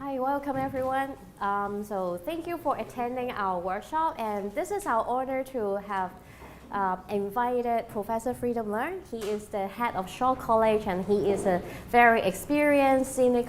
Hi, welcome everyone. So thank you for attending our workshop, and this is our honor to have invited Professor Freedom Learn. He is the head of Shaw College, and he is a very experienced senior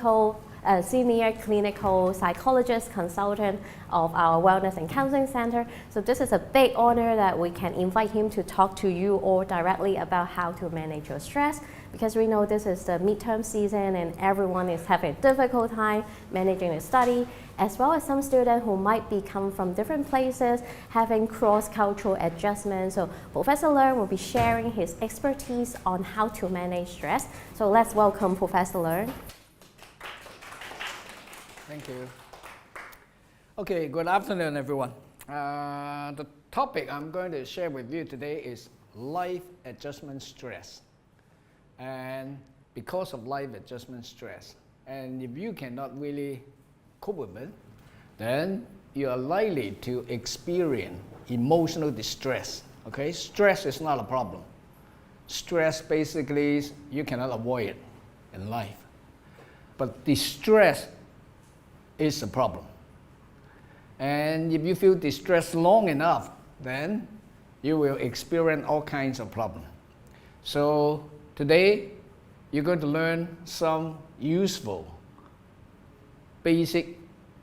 clinical psychologist consultant of our Wellness and Counseling Center. So this is a big honor that we can invite him to talk to you all directly about how to manage your stress, because we know this is the midterm season and everyone is having a difficult time managing the study, as well as some students who might be come from different places having cross-cultural adjustment. So Professor Learn will be sharing his expertise on how to manage stress. So let's welcome Professor Learn. Thank you. Okay, good afternoon, everyone. The topic I'm going to share with you today is life adjustment stress. And because of life adjustment stress, and if you cannot really cope with it, then you are likely to experience emotional distress. Okay, stress is not a problem. Stress basically you cannot avoid it in life, but distress is a problem. And if you feel distressed long enough, then you will experience all kinds of problems. So today, you're going to learn some useful, basic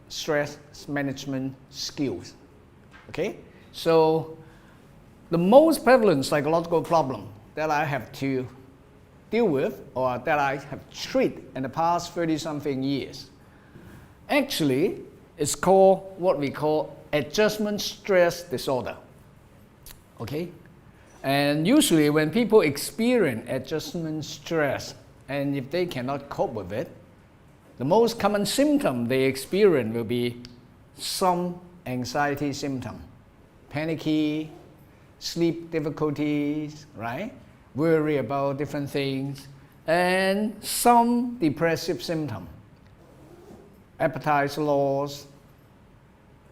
stress management skills. Okay? So the most prevalent psychological problem that I have to deal with, or that I have treated in the past 30-something years, actually, it's called what we call adjustment stress disorder. Okay? And usually when people experience adjustment stress, and if they cannot cope with it, the most common symptom they experience will be some anxiety symptom, panicky, sleep difficulties, right? Worry about different things, and some depressive symptom. Appetite loss,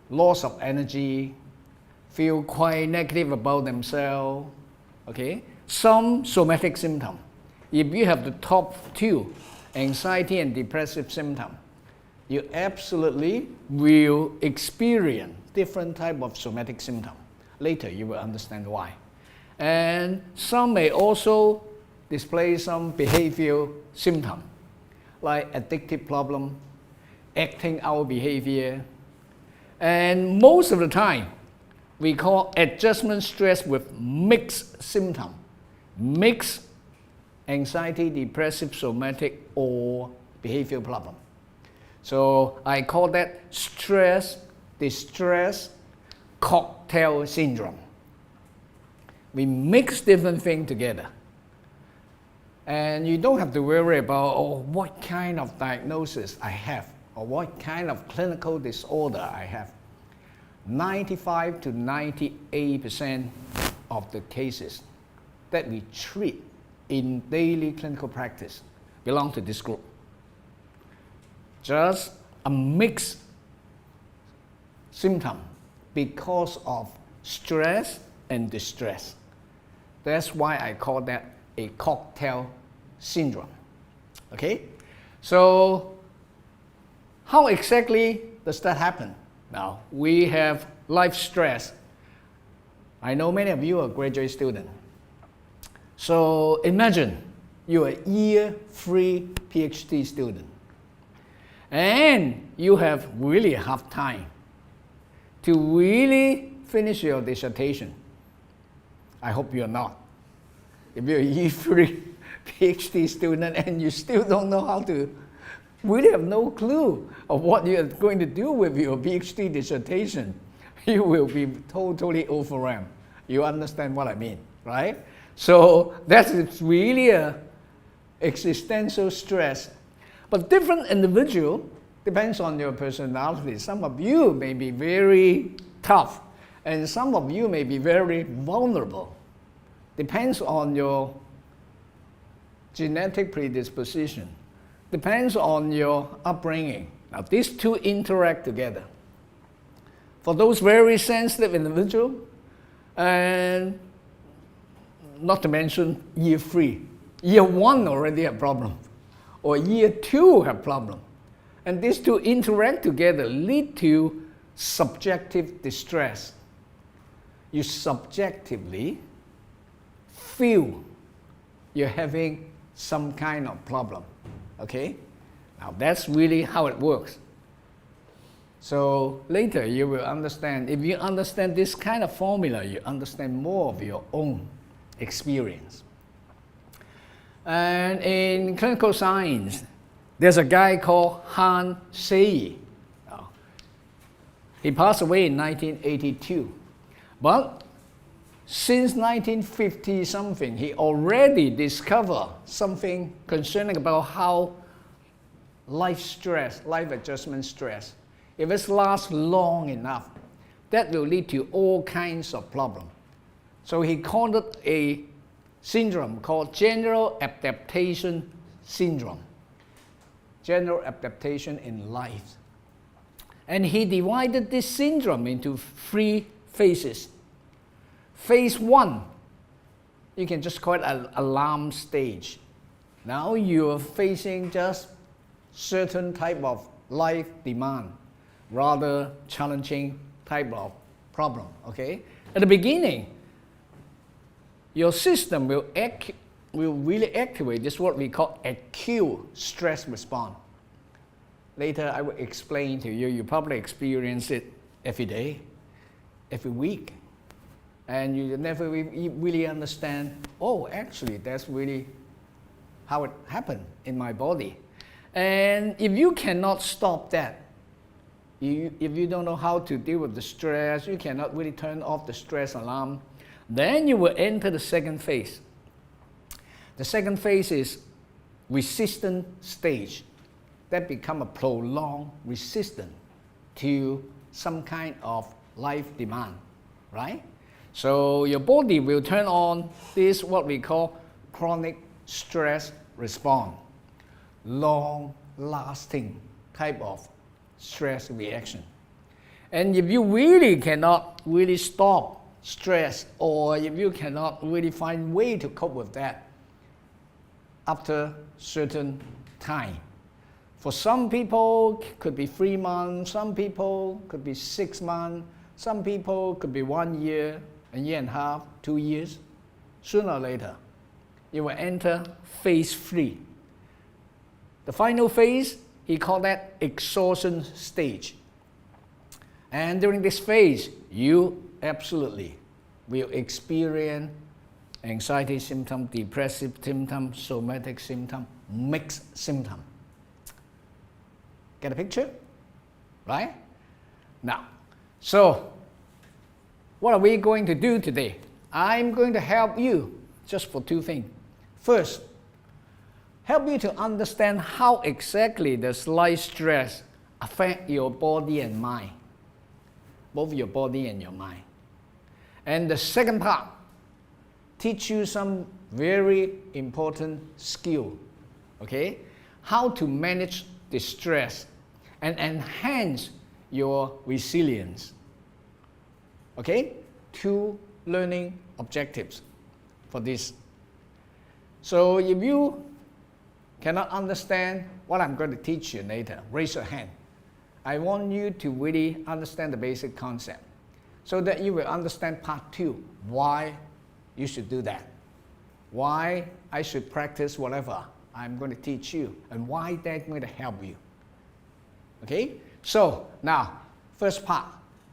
loss of energy, feel quite negative about themselves, okay? Some somatic symptom. If you have the top two, anxiety and depressive symptom, you absolutely will experience different type of somatic symptom. Later you will understand why. And some may also display some behavioral symptom, like addictive problem, acting out behavior, and most of the time we call adjustment stress with mixed symptom, mixed anxiety, depressive, somatic, or behavioral problem. So I call that stress distress cocktail syndrome. We mix different things together. And you don't have to worry about what kind of diagnosis I have, or what kind of clinical disorder I have. 95 to 98% of the cases that we treat in daily clinical practice belong to this group. Just a mixed symptom because of stress and distress. That's why I call that a cocktail syndrome. Okay? So how exactly does that happen? Now, we have life stress. I know many of you are graduate students. So imagine you're a year 3 PhD student, and you have really hard time to really finish your dissertation. I hope you're not. If you're a year 3 PhD student and you still don't know how to, really have no clue of what you're going to do with your PhD dissertation, you will be totally overwhelmed. You understand what I mean, right? So that's really a existential stress. But different individual depends on your personality. Some of you may be very tough, and some of you may be very vulnerable. Depends on your genetic predisposition. Depends on your upbringing. Now these two interact together. For those very sensitive individuals, and not to mention year 3, year 1 already have problem, or year 2 have problem, And these two interact together, lead to subjective distress. You subjectively feel you're having some kind of problem. Okay? Now that's really how it works. So later you will understand, if you understand this kind of formula, you understand more of your own experience. And in clinical science, there's a guy called Han Sei. He passed away in 1982. But since 1950 something, he already discovered something concerning about how life stress, life adjustment stress, if it lasts long enough, that will lead to all kinds of problems. So he called it a syndrome called general adaptation syndrome. General adaptation in life. And he divided this syndrome into 3 phases. Phase 1, you can just call it an alarm stage. Now you're facing just certain type of life demand, rather challenging type of problem, okay? At the beginning, your system will really activate this what we call acute stress response. Later I will explain to you, you probably experience it every day, every week, and you never really understand, oh, actually that's really how it happened in my body. And if you cannot stop that, if you don't know how to deal with the stress, you cannot really turn off the stress alarm, then you will enter the second phase. The second phase is resistant stage. That become a prolonged resistance to some kind of life demand, right? So your body will turn on this what we call chronic stress response, long-lasting type of stress reaction. And if you really cannot really stop stress, or if you cannot really find way to cope with that after certain time, for some people could be 3 months, some people could be 6 months, some people could be 1 year, a year and a half, 2 years. Sooner or later, you will enter phase 3. The final phase, he called that exhaustion stage. And during this phase, you absolutely will experience anxiety symptom, depressive symptom, somatic symptom, mixed symptom. Get a picture? Right? Now, so what are we going to do today? I'm going to help you just for 2 things. First, help you to understand how exactly does life stress affect your body and mind, both your body and your mind. And the second part, teach you some very important skill, okay? How to manage the stress and enhance your resilience. Okay? 2 learning objectives for this. So if you cannot understand what I'm going to teach you later, raise your hand. I want you to really understand the basic concept so that you will understand part 2, why you should do that, why I should practice whatever I'm going to teach you, and why that's going to help you. Okay? So now, first part,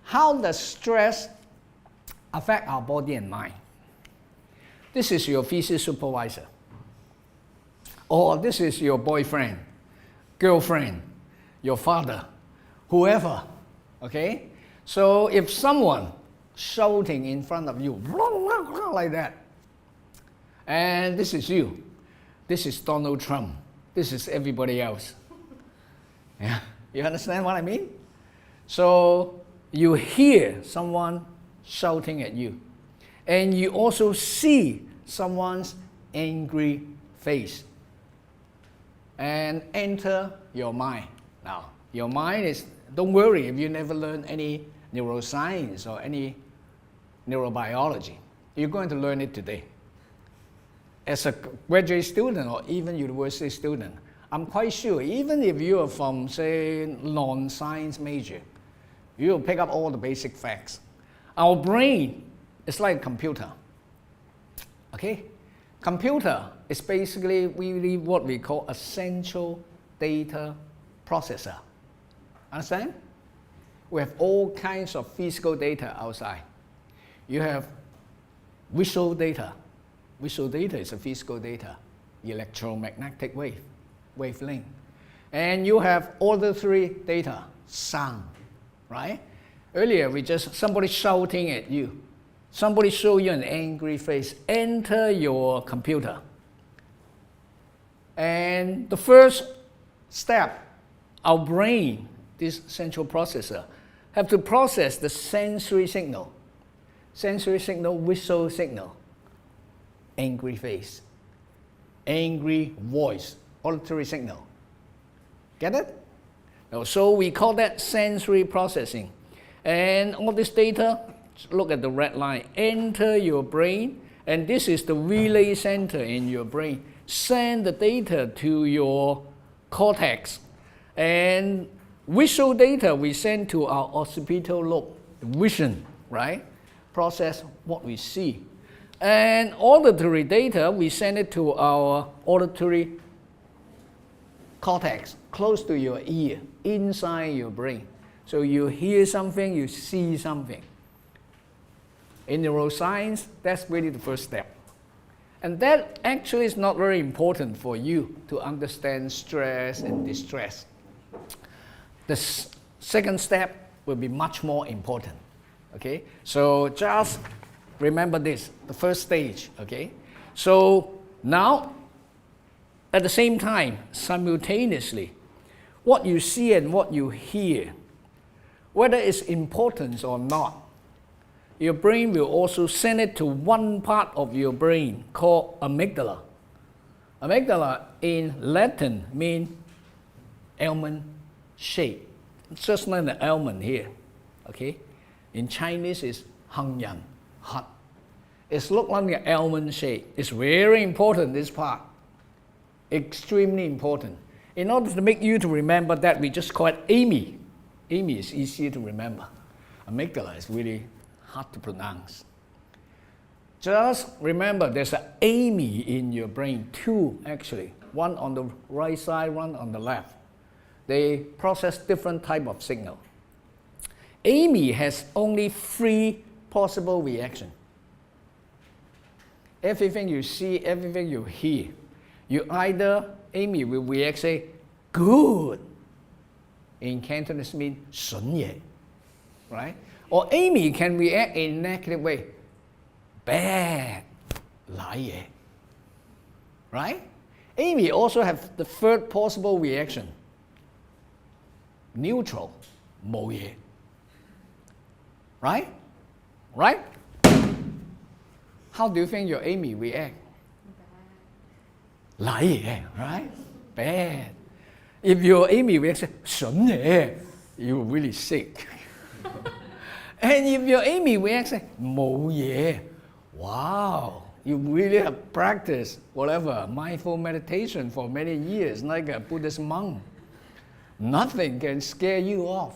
how does stress affect our body and mind? This is your physical supervisor, or this is your boyfriend, girlfriend, your father, whoever, okay? So if someone shouting in front of you, like that, and this is you, this is Donald Trump, this is everybody else. Yeah, you understand what I mean? So you hear someone shouting at you, and you also see someone's angry face, and enter your mind. Now, your mind is, don't worry if you never learn any neuroscience or any neurobiology. You're going to learn it today. As a graduate student or even university student, I'm quite sure, even if you are from, say, non-science major, you will pick up all the basic facts. Our brain is like a computer. Okay? Computer is basically really what we call a central data processor. Understand? We have all kinds of physical data outside. You have visual data. Visual data is a physical data, electromagnetic wavelength. And you have auditory data, sound, right? Earlier, somebody shouting at you. Somebody show you an angry face, enter your computer. And the first step, our brain, this central processor, have to process the sensory signal. Sensory signal, visual signal, angry face, angry voice, auditory signal. Get it? Now, so we call that sensory processing. And all this data, look at the red line, enter your brain, and this is the relay center in your brain. Send the data to your cortex. And visual data we send to our occipital lobe, vision, right? Process what we see. And auditory data, we send it to our auditory cortex, close to your ear, inside your brain. So you hear something, you see something. In neuroscience, that's really the first step. And that actually is not very important for you to understand stress and distress. The second step will be much more important. Okay? So just remember this, the first stage. Okay? So now, at the same time, simultaneously, what you see and what you hear, whether it's important or not, your brain will also send it to one part of your brain called amygdala. Amygdala in Latin means almond shape. It's just like the almond here. Okay? In Chinese it's hang yan, hot. It's look like an almond shape. It's very important, this part. Extremely important. In order to make you to remember that, we just call it Amy. Amy is easier to remember. Amygdala is really hard to pronounce. Just remember there's an Amy in your brain, two actually. One on the right side, one on the left. They process different type of signal. Amy has only 3 possible reactions. Everything you see, everything you hear, you either, Amy will react, say, good. In Cantonese means 筍嘢, right? Or Amy can react in a negative way, bad, 賴嘢, right? Amy also have the third possible reaction, neutral, 冇嘢, right? Right? How do you think your Amy react? 賴嘢, right? Bad. If your Amy reacts, 筍嘢, you're really sick. And if your Amy reacts, 冇嘢, wow, you really have practiced whatever, mindful meditation for many years, like a Buddhist monk. Nothing can scare you off.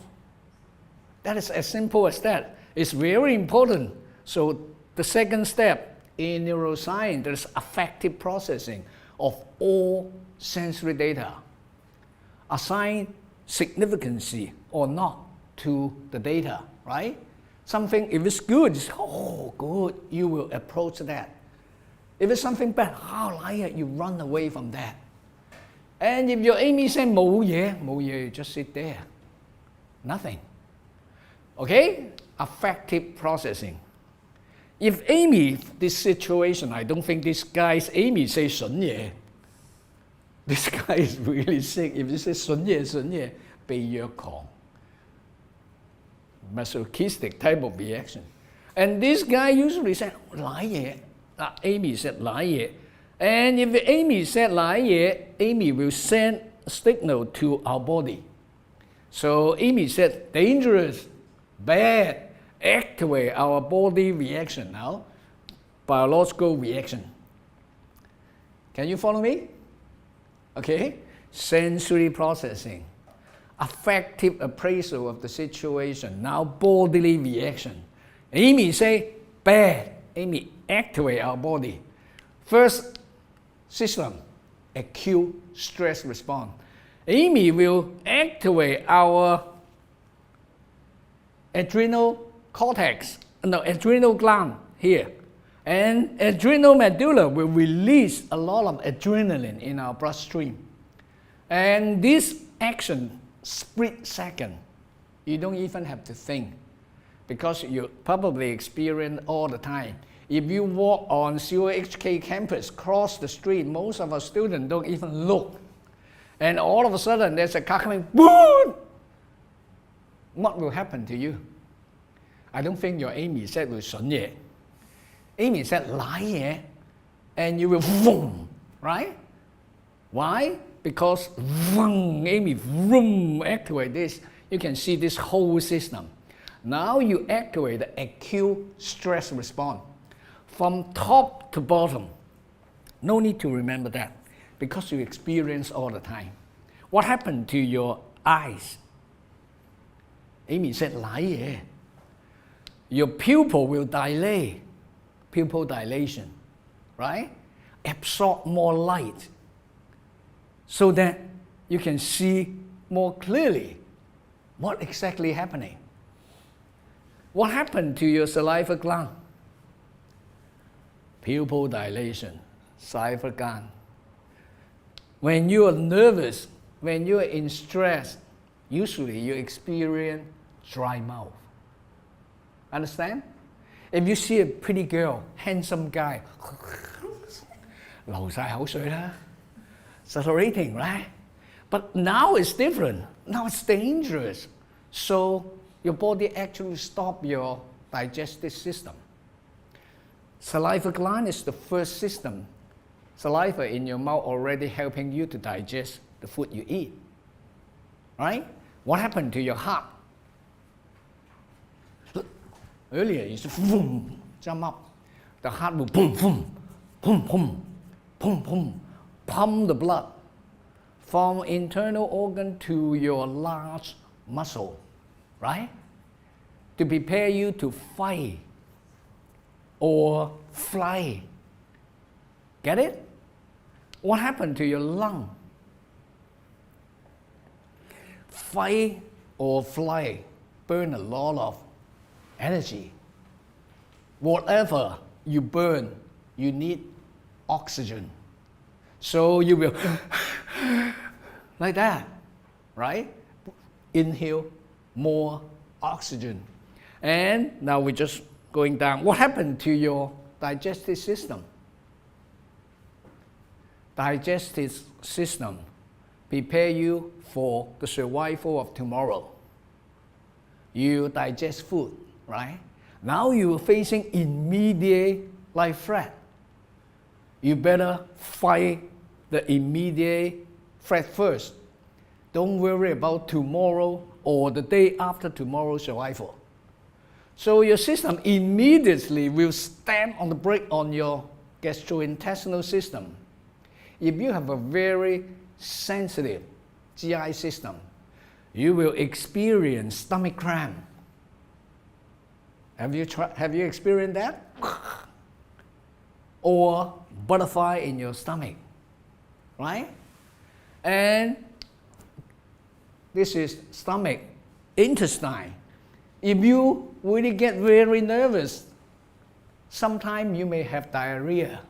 That is as simple as that. It's very important. So the second step in neuroscience, there's affective processing of all sensory data. Assign significance or not to the data, right? Something, if it's good, it's, oh, good, you will approach that. If it's something bad, how like it, you run away from that. And if your Amy says, 冇嘢, you just sit there. Nothing. Okay? Affective processing. If Amy, this situation, I don't think this guy's Amy says 筍嘢. This guy is really sick. If you say 筍嘢,被虐狂. Masochistic type of reaction. And this guy usually said, 賴嘢. Amy said, 賴嘢. And if Amy said 賴嘢, Amy will send a signal to our body. So Amy said, dangerous, bad, activate our body reaction now, biological reaction. Can you follow me? Okay? sensory processing, affective appraisal of the situation, now bodily reaction. Amy say, bad. Amy activate our body. First system, acute stress response. Amy will activate our adrenal gland here. And adrenal medulla will release a lot of adrenaline in our bloodstream. And this action, split second, you don't even have to think, because you probably experience all the time. If you walk on COHK campus, cross the street, most of our students don't even look. And all of a sudden there's a car coming, boom! What will happen to you? I don't think your Amy said will 筍嘢. Amy said 瀨嘢, and you will boom, right? Why? Because vroom, Amy vroom, activate this. You can see this whole system. Now you activate the acute stress response from top to bottom. No need to remember that, because you experience all the time. What happened to your eyes? Amy said 瀨嘢. Your pupil will dilate, pupil dilation, right? Absorb more light so that you can see more clearly what exactly happening. What happened to your saliva gland? Pupil dilation, saliva gland. When you are nervous, when you are in stress, usually you experience dry mouth. Understand? If you see a pretty girl, handsome guy, 流晒口水啦, saturating, right? But now it's different. Now it's dangerous. So your body actually stops your digestive system. Saliva gland is the first system. Saliva in your mouth already helping you to digest the food you eat. Right? What happened to your heart? Earlier, you said, boom, jump up. The heart will boom, boom, boom, boom, boom, boom, pump the blood from internal organ to your large muscle, right? To prepare you to fight or fly. Get it? What happened to your lung? Fight or fly burn a lot of energy. Whatever you burn, you need oxygen. So you will like that, right? Inhale more oxygen. And now we're just going down. What happened to your digestive system? Digestive system prepare you for the survival of tomorrow. You digest food, right? Now you're facing immediate life threat. You better fight the immediate threat first. Don't worry about tomorrow or the day after tomorrow's survival. So your system immediately will stand on the brake on your gastrointestinal system. If you have a very sensitive GI system, you will experience stomach cramp. Have you experienced that? Or butterfly in your stomach, right? And this is stomach, intestine. If you really get very nervous, sometimes you may have diarrhea.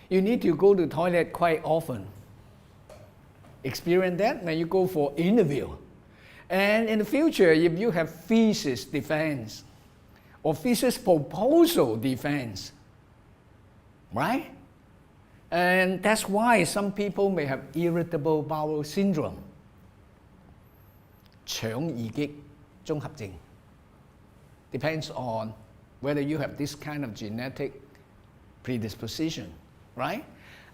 You need to go to the toilet quite often. Experience that when you go for interview. And in the future, if you have thesis defense or thesis proposal defense, right? And that's why some people may have irritable bowel syndrome, 腸易激綜合症. Depends on whether you have this kind of genetic predisposition, right?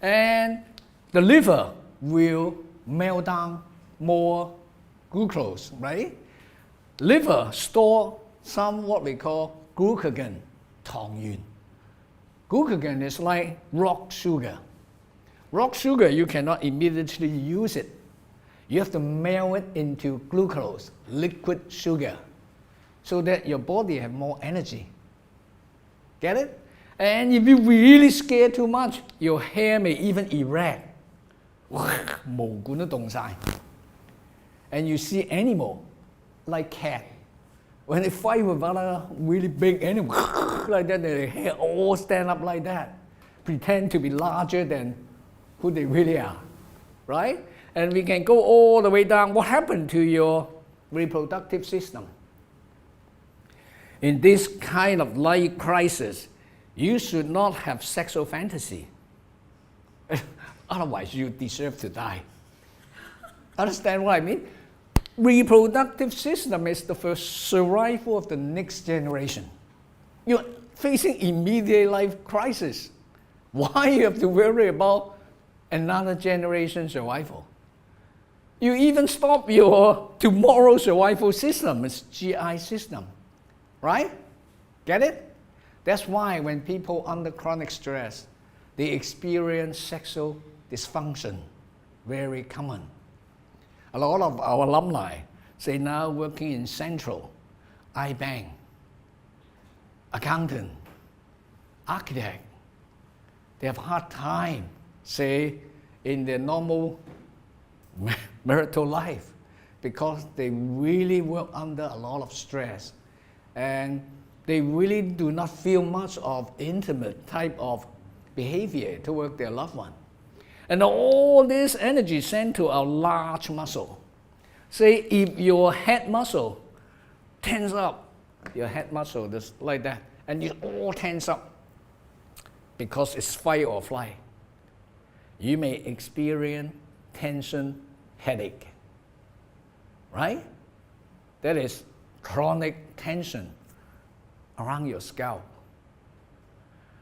And the liver will melt down more glucose, right? Liver store some what we call glucagon, 糖原. Glucagon is like rock sugar. Rock sugar, you cannot immediately use it You have to melt it into glucose, liquid sugar, so that your body have more energy. Get it? And if you really scared too much, your hair may even erect. 毛管都凍晒. And you see animal like cat. When they fight with other really big animals, like that, their hair all stand up like that, pretend to be larger than who they really are, right? And we can go all the way down. What happened to your reproductive system? In this kind of life crisis, you should not have sexual fantasy. Otherwise, you deserve to die. Understand what I mean? Reproductive system is the first survival of the next generation. You're facing immediate life crisis. Why you have to worry about another generation survival? You even stop your tomorrow survival system, it's GI system, right? Get it? That's why when people under chronic stress, they experience sexual dysfunction, very common. A lot of our alumni say now working in Central, iBank, accountant, architect, they have a hard time, say, in their normal marital life because they really work under a lot of stress and they really do not feel much of intimate type of behavior toward their loved one. And all this energy sent to our large muscle. Say if your head muscle tense up, your head muscle just like that, and you all tense up because it's fight or flight, you may experience tension headache, right? That is chronic tension around your scalp.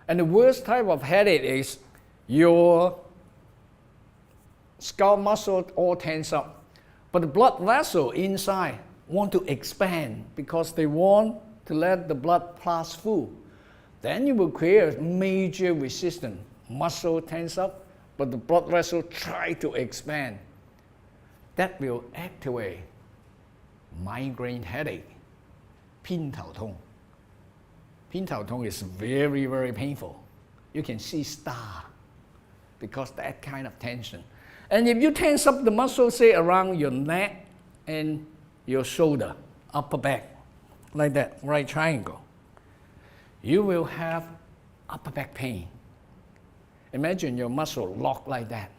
And the worst type of headache is your scalp muscle all tense up, but the blood vessel inside want to expand because they want to let the blood pass through. Then you will create major resistance. Muscle tense up, but the blood vessel try to expand. That will activate migraine headache, 偏頭痛. 偏頭痛 is very, very painful. You can see star because that kind of tension. And if you tense up the muscle, say around your neck and your shoulder, upper back, like that, right triangle, you will have upper back pain. Imagine your muscle locked like that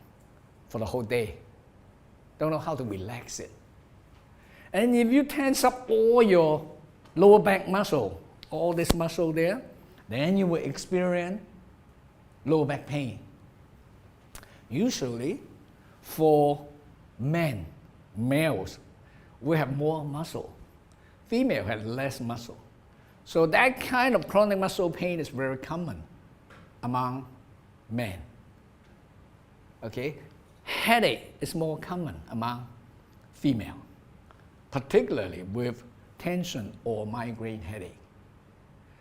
for the whole day. Don't know how to relax it. And if you tense up all your lower back muscle, all this muscle there, then you will experience lower back pain. Usually, for men, males, we have more muscle. Female have less muscle. So that kind of chronic muscle pain is very common among men. Okay? Headache is more common among female, particularly with tension or migraine headache.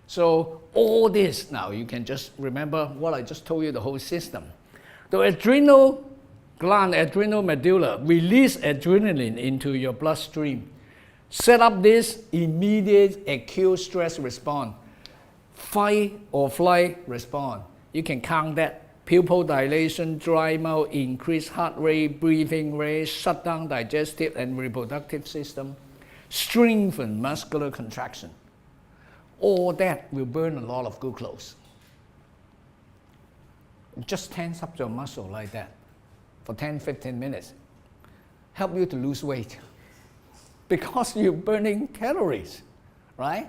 So all this, now you can just remember what I just told you, the whole system. The adrenal gland, adrenal medulla, release adrenaline into your bloodstream. Set up this immediate acute stress response, fight or flight response. You can count that. Pupil dilation, dry mouth, increased heart rate, breathing rate, shut down digestive and reproductive system, strengthen muscular contraction. All that will burn a lot of glucose. Just tense up your muscle like that for 10-15 minutes. Help you to lose weight because you're burning calories, right?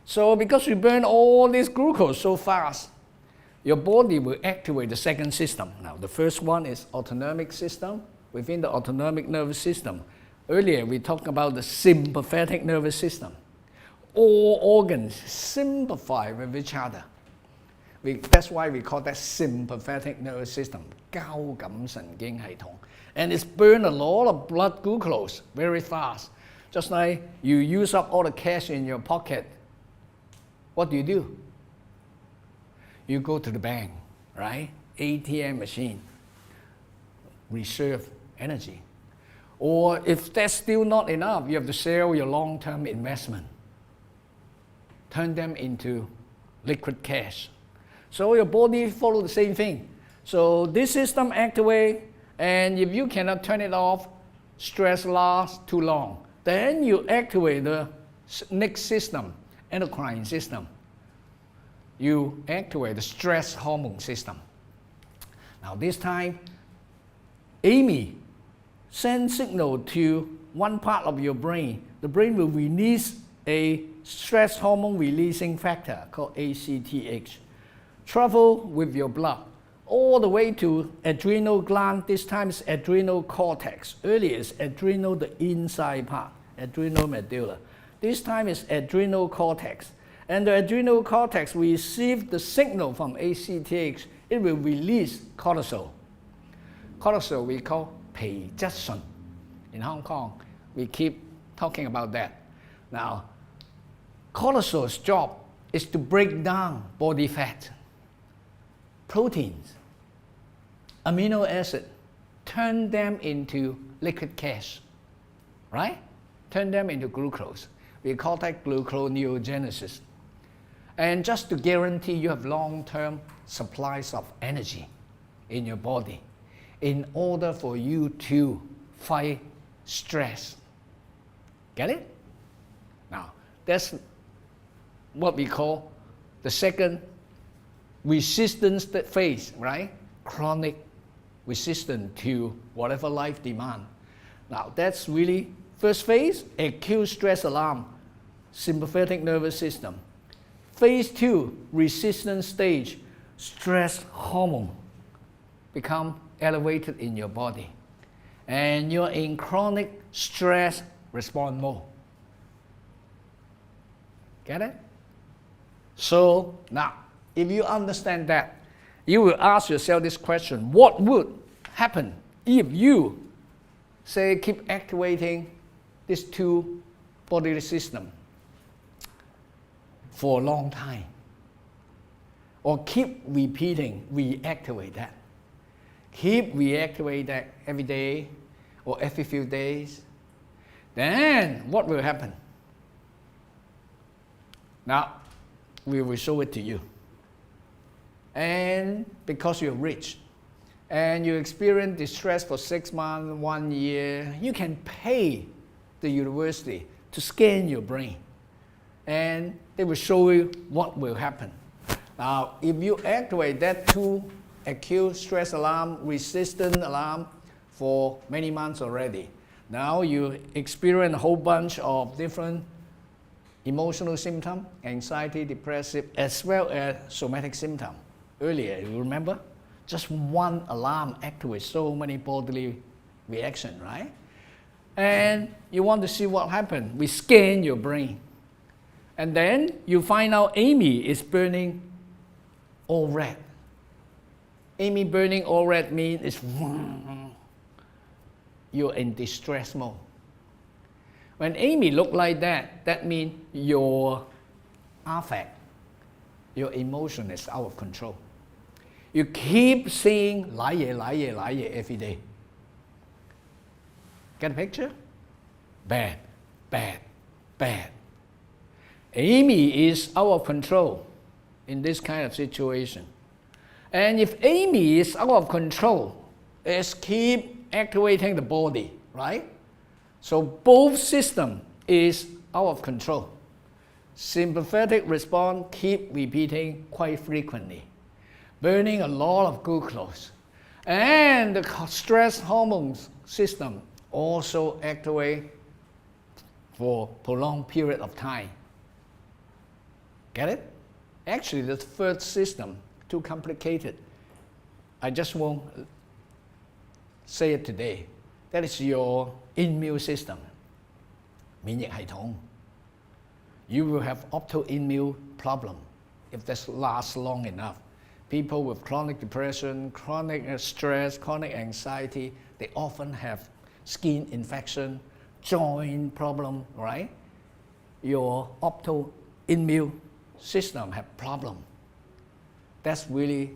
So because you burn all this glucose so fast, your body will activate the second system. Now, the first one is autonomic system. Within the autonomic nervous system, earlier we talked about the sympathetic nervous system. All organs sympathize with each other. That's why we call that sympathetic nervous system, 交感神經系統. And it's burn a lot of blood glucose very fast. Just like you use up all the cash in your pocket. What do? You go to the bank, right? ATM machine, reserve energy. Or if that's still not enough, you have to sell your long-term investment. Turn them into liquid cash. So your body follows the same thing. So this system activates, and if you cannot turn it off, stress lasts too long. Then you activate the next system, endocrine system. You activate the stress hormone system. Now this time, Amy sends signal to one part of your brain. The brain will release a stress hormone releasing factor called ACTH. Travel with your blood all the way to adrenal gland. This time it's adrenal cortex. Earlier it's adrenal, the inside part, adrenal medulla. This time it's adrenal cortex. And the adrenal cortex receives the signal from ACTH. It will release cortisol. Cortisol we call 皮質醇. In Hong Kong, we keep talking about that. Now, cortisol's job is to break down body fat, proteins, amino acid, turn them into liquid cash, right? Turn them into glucose. We call that gluconeogenesis. And just to guarantee you have long-term supplies of energy in your body in order for you to fight stress. Get it? Now, that's what we call the second resistance phase, right? Chronic resistance to whatever life demand. Now, that's really first phase, acute stress alarm, sympathetic nervous system. Phase 2, resistance stage, stress hormone become elevated in your body. And you're in chronic stress response mode. Get it? So now, if you understand that, you will ask yourself this question: what would happen if you, say, keep activating these two bodily systems for a long time? Or keep repeating, reactivate that. Keep reactivate that every day or every few days. Then what will happen? Now, we will show it to you. And because you're rich and you experience distress for 6 months, 1 year, you can pay the university to scan your brain. And they will show you what will happen. Now, if you activate that two acute stress alarm, resistant alarm for many months already, now you experience a whole bunch of different emotional symptoms, anxiety, depressive, as well as somatic symptoms. Earlier, you remember? Just one alarm activates so many bodily reactions, right? And you want to see what happened. We scan your brain. And then you find out Amy is burning all red. Amy burning all red means it's you're in distress mode. When Amy look like that, that means your affect, your emotion is out of control. You keep saying 賴嘢 every day. Get a picture? Bad, bad, bad. Amy is out of control in this kind of situation. And if Amy is out of control, it's keep activating the body, right? So both system is out of control. Sympathetic response keep repeating quite frequently, burning a lot of glucose. And the stress hormones system also activate for prolonged period of time. Get it? Actually, the third system, too complicated. I just won't say it today. That is your immune system, 免疫系統. You will have autoimmune problem if this lasts long enough. People with chronic depression, chronic stress, chronic anxiety, they often have skin infection, joint problem, right? Your autoimmune system have problem. That's really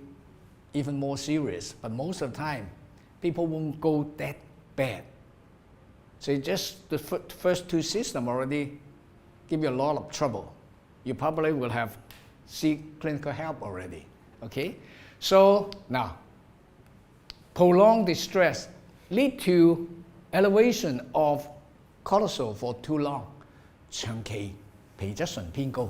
even more serious. But most of the time, people won't go that bad. So just the first two systems already give you a lot of trouble. You probably will have seek clinical help already. Okay? So now, prolonged distress lead to elevation of cortisol for too long. 長期皮質醇偏高.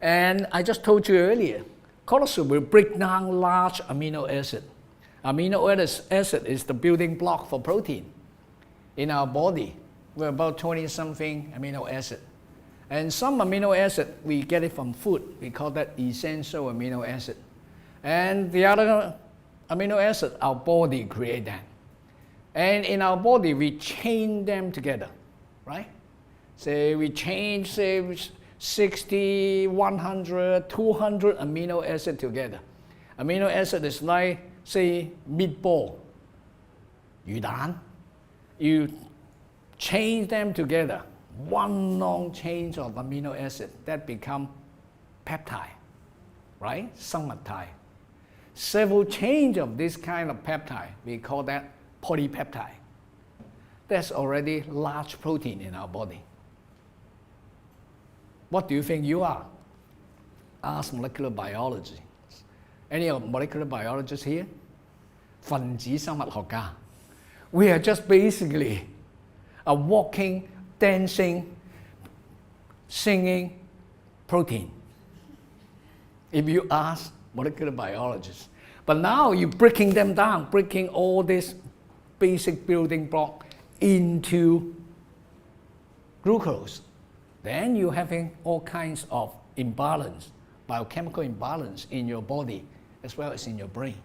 And I just told you earlier, cortisol will break down large amino acid. Amino acid is the building block for protein. In our body, we're about 20-something amino acid. And some amino acid, we get it from food. We call that essential amino acid. And the other amino acid, our body create that. And in our body, we chain them together, right? Say we change, say 60, 100, 200 amino acid together. Amino acid is like, say, meatball, 魚蛋. You chain them together, one long chain of amino acid that become peptide, right? 生物體. Several chains of this kind of peptide, we call that polypeptide. That's already large protein in our body. What do you think you are? Ask molecular biology. Any of molecular biologists here? 分子生物學家. We are just basically a walking, dancing, singing protein. If you ask molecular biologists. But now you're breaking them down, breaking all this basic building block into glucose. Then you're having all kinds of imbalance, biochemical imbalance in your body as well as in your brain,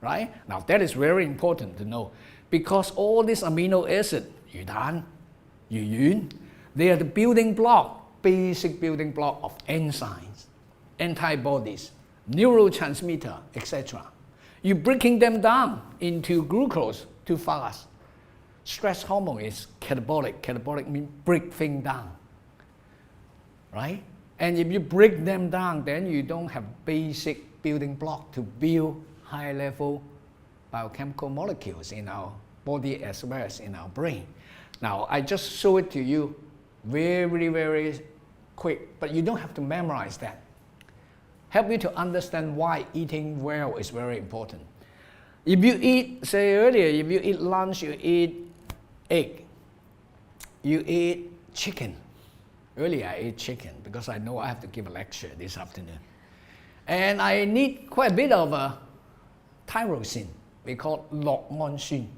right? Now that is very important to know because all these amino acid, 魚蛋, 魚丸, they are the building block, basic building block of enzymes, antibodies, neurotransmitter, etc. You're breaking them down into glucose too fast. Stress hormone is catabolic. Catabolic means break things down, right? And if you break them down, then you don't have basic building block to build high-level biochemical molecules in our body as well as in our brain. Now, I just show it to you very, very quick, but you don't have to memorize that. Help you to understand why eating well is very important. If you eat, say earlier, if you eat lunch, you eat egg, you eat chicken. Earlier I ate chicken because I know I have to give a lecture this afternoon. And I need quite a bit of tyrosine, we call log-on-syn.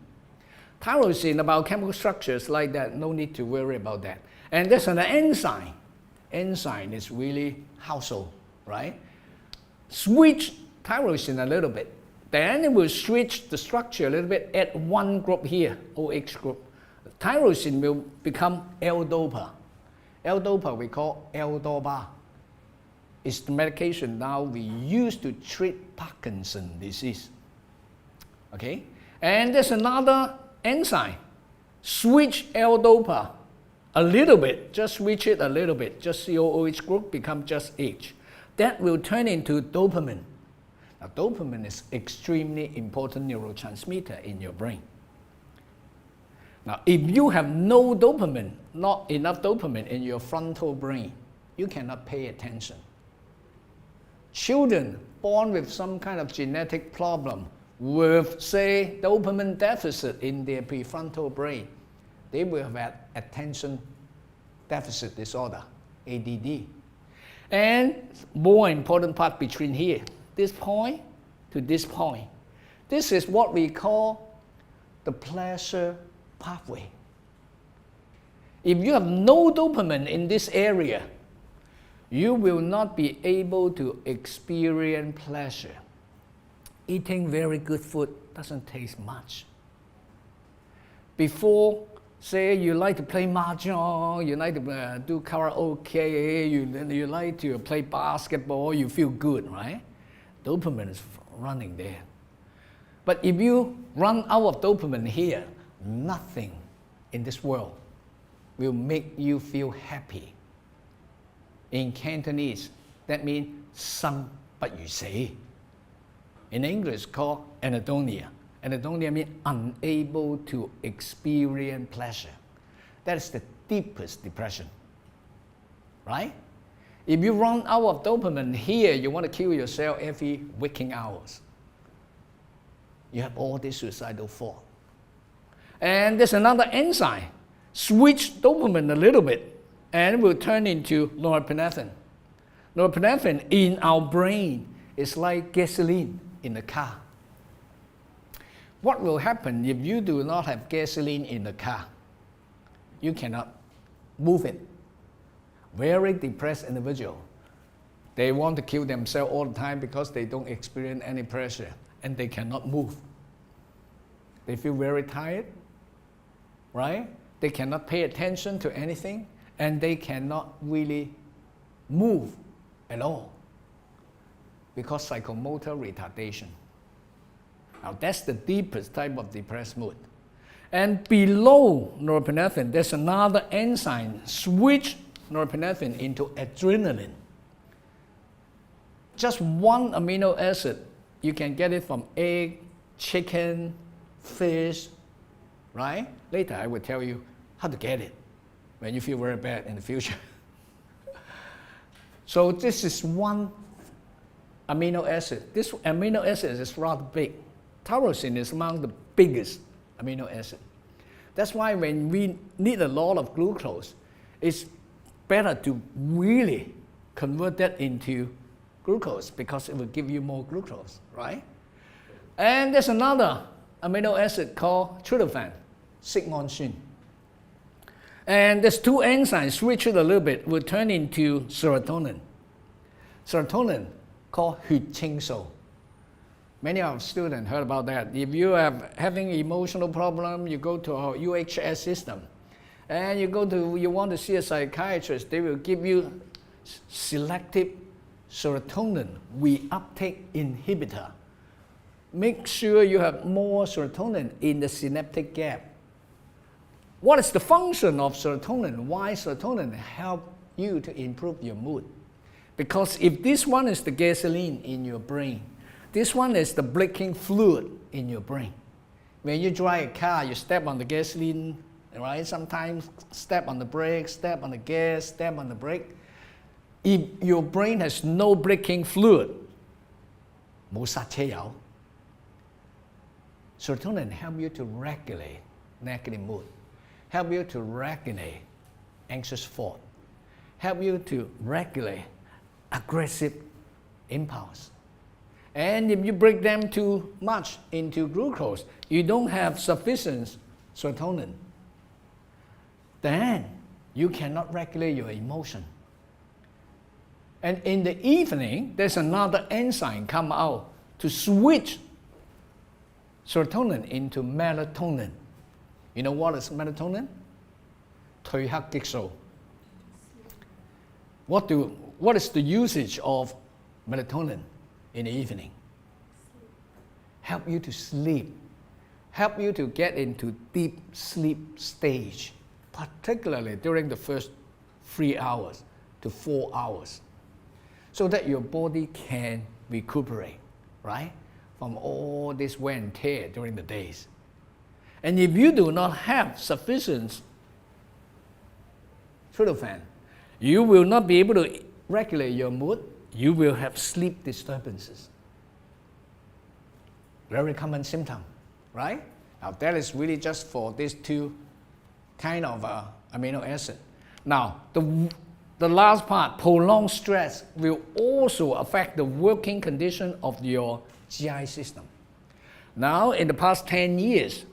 Tyrosine, about chemical structures like that, no need to worry about that. And there's an enzyme. Enzyme is really household, right? Switch tyrosine a little bit. Then it will switch the structure a little bit, add one group here, OH group. Tyrosine will become L-dopa. L-dopa we call L-dopa. It's the medication now we use to treat Parkinson's disease. Okay? And there's another enzyme. Switch L-dopa a little bit, just switch it a little bit, just COOH group become just H. That will turn into dopamine. Now, dopamine is extremely important neurotransmitter in your brain. Now, if you have no dopamine, not enough dopamine in your frontal brain, you cannot pay attention. Children born with some kind of genetic problem with, say, dopamine deficit in their prefrontal brain, they will have attention deficit disorder, ADD. And more important part between here, this point to this point. This is what we call the pleasure pathway. If you have no dopamine in this area, you will not be able to experience pleasure. Eating very good food doesn't taste much. Before, say you like to play mahjong, you like to do karaoke, you like to play basketball, you feel good, right? Dopamine is running there. But if you run out of dopamine here, nothing in this world will make you feel happy. In Cantonese, that means 心不如死. In English, called anhedonia. Anhedonia means unable to experience pleasure. That is the deepest depression, right? If you run out of dopamine here, you want to kill yourself every waking hours. You have all this suicidal thought. And there's another enzyme, switch dopamine a little bit, and it will turn into norepinephrine. Norepinephrine in our brain is like gasoline in the car. What will happen if you do not have gasoline in the car? You cannot move it. Very depressed individual. They want to kill themselves all the time because they don't experience any pressure and they cannot move. They feel very tired, right? They cannot pay attention to anything and they cannot really move at all because psychomotor retardation. Now that's the deepest type of depressed mood. And below norepinephrine, there's another enzyme, switch norepinephrine into adrenaline. Just one amino acid, you can get it from egg, chicken, fish, right? Later I will tell you how to get it when you feel very bad in the future. So this is one amino acid. This amino acid is rather big. Tyrosine is among the biggest amino acid. That's why when we need a lot of glucose, it's better to really convert that into glucose because it will give you more glucose, right? And there's another amino acid called tryptophan, sigma-1. And there's two enzymes, switch it a little bit, will turn into serotonin. Serotonin called 血清素. Many of our students heard about that. If you are having emotional problem, you go to our UHS system, and you want to see a psychiatrist, they will give you selective serotonin reuptake inhibitor. Make sure you have more serotonin in the synaptic gap. What is the function of serotonin? Why serotonin help you to improve your mood? Because if this one is the gasoline in your brain, this one is the braking fluid in your brain. When you drive a car, you step on the gasoline, right? Sometimes step on the brake, step on the gas, step on the brake. If your brain has no braking fluid, 冇剎車油, serotonin help you to regulate negative mood, help you to regulate anxious thought, help you to regulate aggressive impulse. And if you break them too much into glucose, you don't have sufficient serotonin, then you cannot regulate your emotion. And in the evening, there's another enzyme come out to switch serotonin into melatonin. You know what is melatonin? 褪黑激素. What is the usage of melatonin in the evening? Help you to sleep. Help you to get into deep sleep stage, particularly during the first 3 hours to 4 hours, so that your body can recuperate, right, from all this wear and tear during the days. And if you do not have sufficient tryptophan, you will not be able to regulate your mood. You will have sleep disturbances. Very common symptom, right? Now that is really just for these two kind of amino acid. Now the last part, prolonged stress, will also affect the working condition of your GI system. Now in the past 10 years,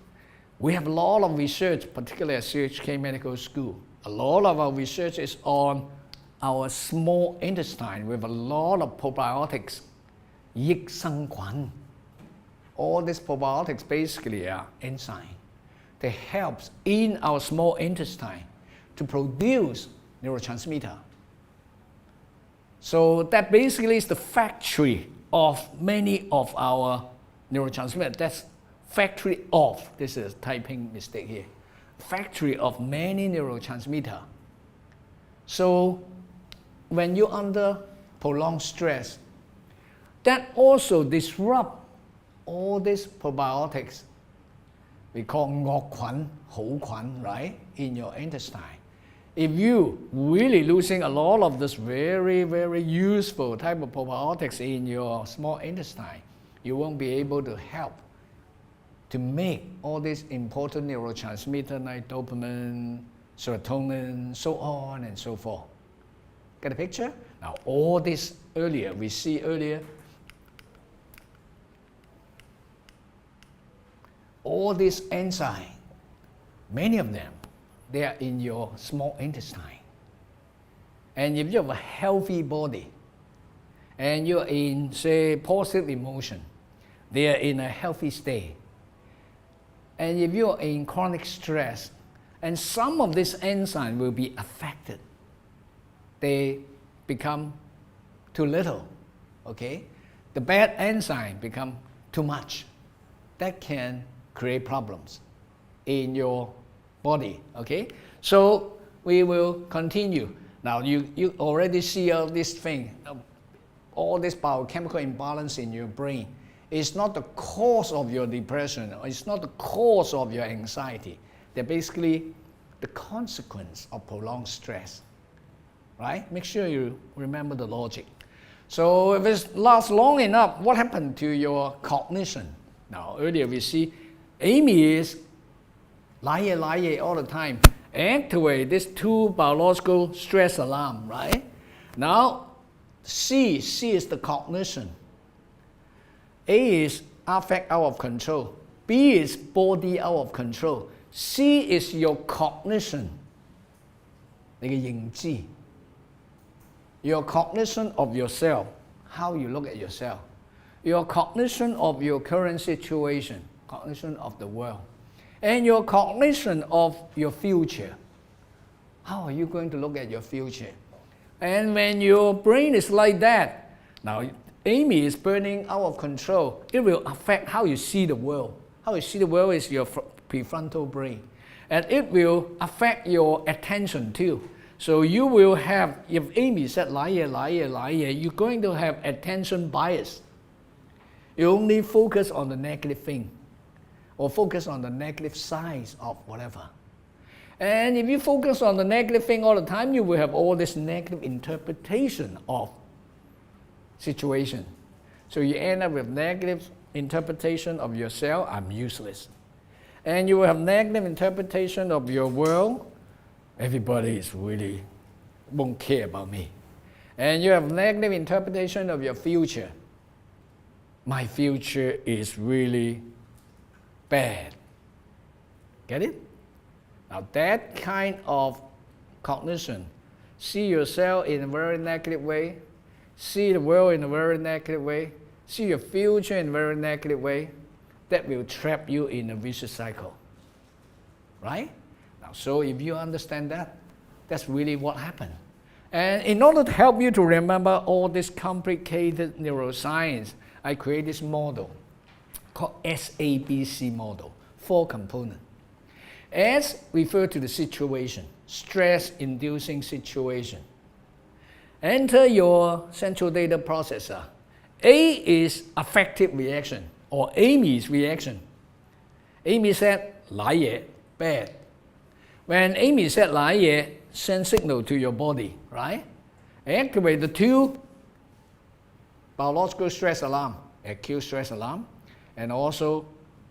we have a lot of research, particularly at CHK Medical School. A lot of our research is on our small intestine with a lot of probiotics, 益生菌. All these probiotics basically are enzymes. They help in our small intestine to produce neurotransmitter. So that basically is the factory of many of our neurotransmitters. That's factory of, this is a typing mistake here, factory of many neurotransmitters. So when you're under prolonged stress, that also disrupts all these probiotics we call 惡菌,好菌, right, in your intestine. If you really losing a lot of this very, very useful type of probiotics in your small intestine, you won't be able to help to make all these important neurotransmitters like dopamine, serotonin, so on and so forth. Get a picture? Now all this earlier, we see earlier, all these enzymes, many of them, they are in your small intestine. And if you have a healthy body, and you're in, say, positive emotion, they are in a healthy state. And if you're in chronic stress, and some of these enzymes will be affected, they become too little, okay? The bad enzyme become too much. That can create problems in your body, okay? So we will continue. Now you already see all this thing, all this biochemical imbalance in your brain. It's not the cause of your depression, or it's not the cause of your anxiety. They're basically the consequence of prolonged stress, right? Make sure you remember the logic. So if it lasts long enough, what happened to your cognition? Now earlier we see Amy is lie all the time. Activate these two biological stress alarm, right? Now C is the cognition. A is affect out of control. B is body out of control. C is your cognition. 你嘅認知. Your cognition of yourself, how you look at yourself. Your cognition of your current situation, cognition of the world. And your cognition of your future. How are you going to look at your future? And when your brain is like that, now Amy is burning out of control, it will affect how you see the world. How you see the world is your prefrontal brain. And it will affect your attention too. So you will have, if Amy said lie, you're going to have attention bias. You only focus on the negative thing, or focus on the negative sides of whatever. And if you focus on the negative thing all the time, you will have all this negative interpretation of situation. So you end up with negative interpretation of yourself, I'm useless. And you will have negative interpretation of your world, everybody is really won't care about me. And you have negative interpretation of your future. My future is really bad. Get it? Now that kind of cognition, see yourself in a very negative way, see the world in a very negative way, see your future in a very negative way, that will trap you in a vicious cycle. Right? Now, so if you understand that, that's really what happened. And in order to help you to remember all this complicated neuroscience, I created this model called SABC model, 4 components. S refers to the situation, stress-inducing situation. Enter your central data processor. A is affective reaction, or Amy's reaction. Amy said, 賴嘢, bad. When Amy said 賴嘢, send signal to your body, right? Activate the 2 biological stress alarm, acute stress alarm, and also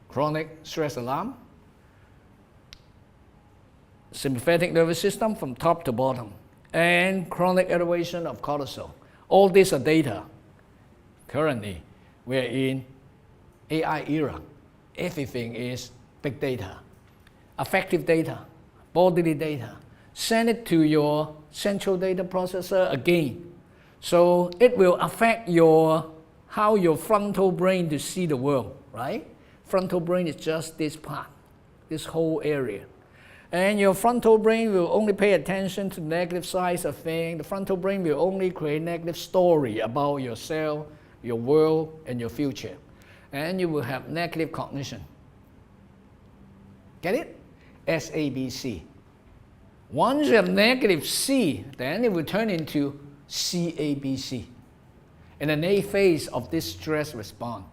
chronic stress alarm. Sympathetic nervous system from top to bottom, and chronic elevation of cortisol. All these are data. Currently, we're in AI era. Everything is big data, affective data, bodily data. Send it to your central data processor again. So it will affect how your frontal brain to see the world, right? Frontal brain is just this part, this whole area. And your frontal brain will only pay attention to the negative sides of things. The frontal brain will only create negative story about yourself, your world, and your future. And you will have negative cognition. Get it? SABC. Once you have negative C, then it will turn into CABC. In an A phase of this stress response.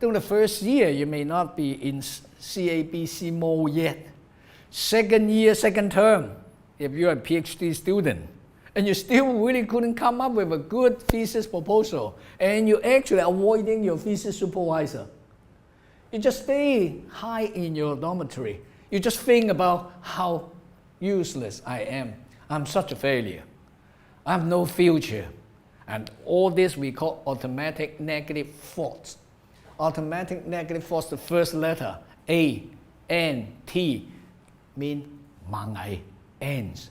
During the first year, you may not be in CABC mode yet. Second year, second term, if you're a PhD student, and you still really couldn't come up with a good thesis proposal, and you're actually avoiding your thesis supervisor, you just stay high in your dormitory. You just think about how useless I am. I'm such a failure. I have no future. And all this we call automatic negative thoughts. Automatic negative thoughts, the first letter, A, N, T, mean 螞蟻, ants.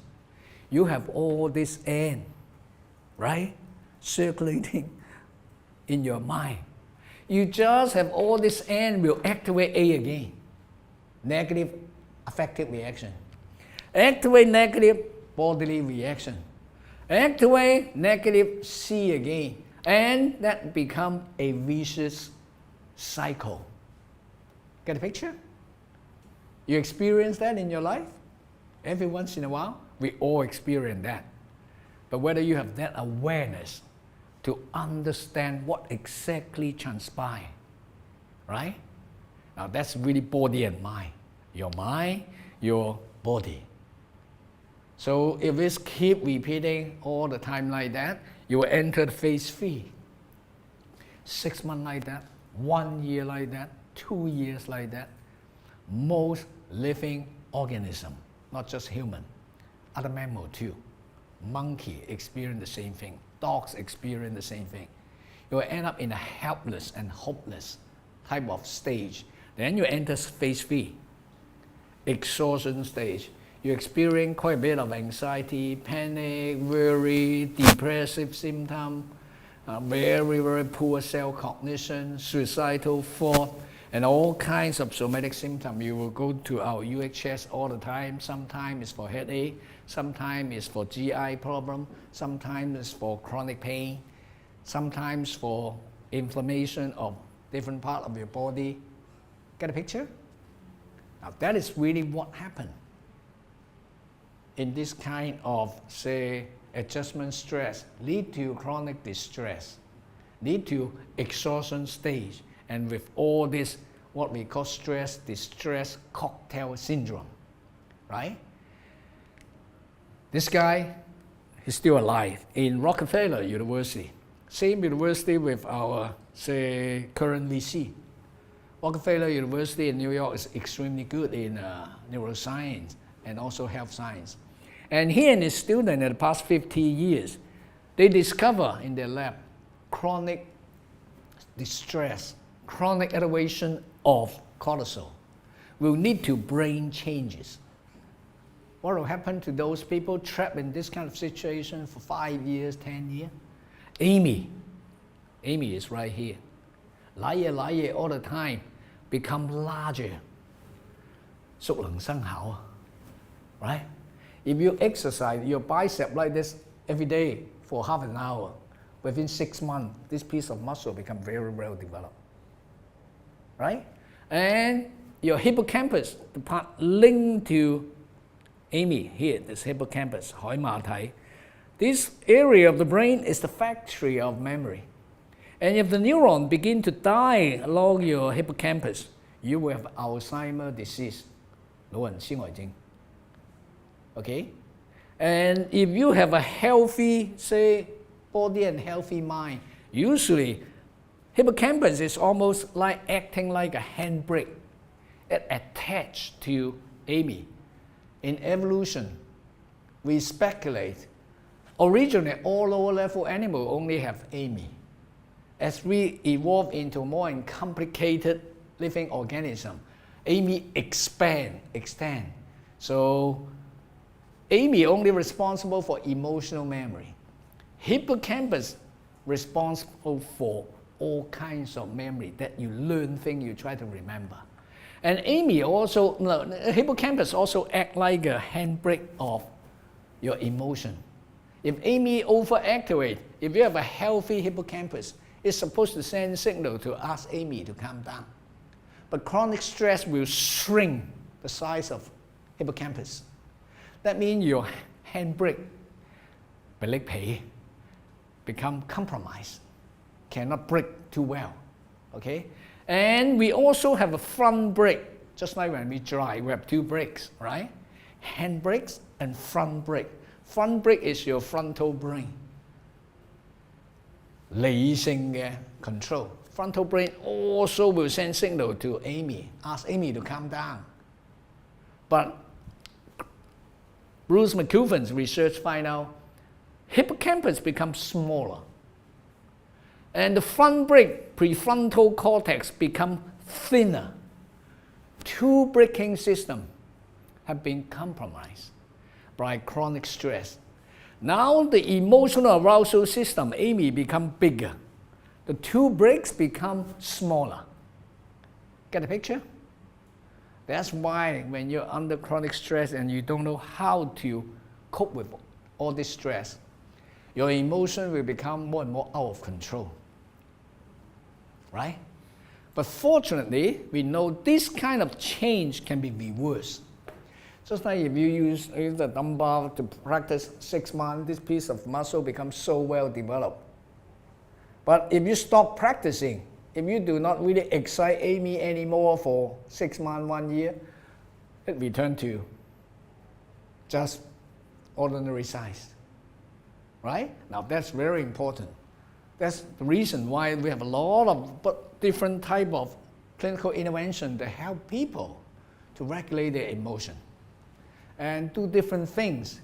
You have all this N, right? Circulating in your mind. You just have all this N will activate A again. Negative affective reaction. Activate negative bodily reaction. Activate negative C again. And that become a vicious cycle. Get a picture? You experience that in your life? Every once in a while, we all experience that. But whether you have that awareness to understand what exactly transpired, right? Now that's really body and mind. Your mind, your body. So if it's keep repeating all the time like that, you will enter phase 3. 6 months like that, 1 year like that, 2 years like that. Most living organism, not just human, other mammal too. Monkey experience the same thing. Dogs experience the same thing. You will end up in a helpless and hopeless type of stage. Then you enter phase 3, exhaustion stage. You experience quite a bit of anxiety, panic, worry, depressive symptoms, very, very poor self-cognition, suicidal thought, and all kinds of somatic symptoms. You will go to our UHS all the time. Sometimes it's for headache, sometimes it's for GI problem, sometimes it's for chronic pain, sometimes for inflammation of different part of your body. Get a picture? Now that is really what happened in this kind of, say, adjustment stress, lead to chronic distress, lead to exhaustion stage, and with all this, what we call stress distress cocktail syndrome, right? This guy, he's still alive in Rockefeller University, same university with our, say, current VC. Rockefeller University in New York is extremely good in neuroscience and also health science. And he and his students in the past 50 years, they discover in their lab chronic distress, chronic elevation of cortisol will lead to brain changes. What will happen to those people trapped in this kind of situation for 5 years, 10 years? Amy is right here. Lie all the time, become larger. 熟能生巧, right? If you exercise your bicep like this every day for half an hour, within 6 months, this piece of muscle become very well developed, right? And your hippocampus, the part linked to Amy here, this hippocampus, 海馬體. This area of the brain is the factory of memory. And if the neuron begin to die along your hippocampus, you will have Alzheimer's disease, 老人痴呆症. Okay? And if you have a healthy, say, body and healthy mind, usually hippocampus is almost like acting like a handbrake. It attached to Amy. In evolution, we speculate, originally all lower level animals only have Amy. As we evolve into more and complicated living organism, Amy extend. So Amy only responsible for emotional memory. Hippocampus responsible for all kinds of memory that you learn things you try to remember. And hippocampus also act like a handbrake of your emotion. If Amy overactivate, if you have a healthy hippocampus, it's supposed to send signal to ask Amy to calm down. But chronic stress will shrink the size of hippocampus. That means your handbrake, 迫力皮, become compromised, cannot brake too well, okay? And we also have a front brake. Just like when we drive, we have two brakes, right? Hand brakes and front brake. Front brake is your frontal brain. 理性嘅 control. Frontal brain also will send signal to Amy. Ask Amy to calm down. But Bruce McCuven's research find out hippocampus becomes smaller. And the front brake, prefrontal cortex become thinner. Two braking systems have been compromised by chronic stress. Now the emotional arousal system, Amy, become bigger. The two brakes become smaller. Get the picture? That's why when you're under chronic stress and you don't know how to cope with all this stress, your emotion will become more and more out of control. Right? But fortunately, we know this kind of change can be reversed. Just like if you use the dumbbell to practice 6 months, this piece of muscle becomes so well developed. But if you stop practicing, if you do not really excite Amy anymore for 6 months, 1 year, it returns to just ordinary size. Right? Now that's very important. That's the reason why we have a lot of different type of clinical intervention to help people to regulate their emotion and do different things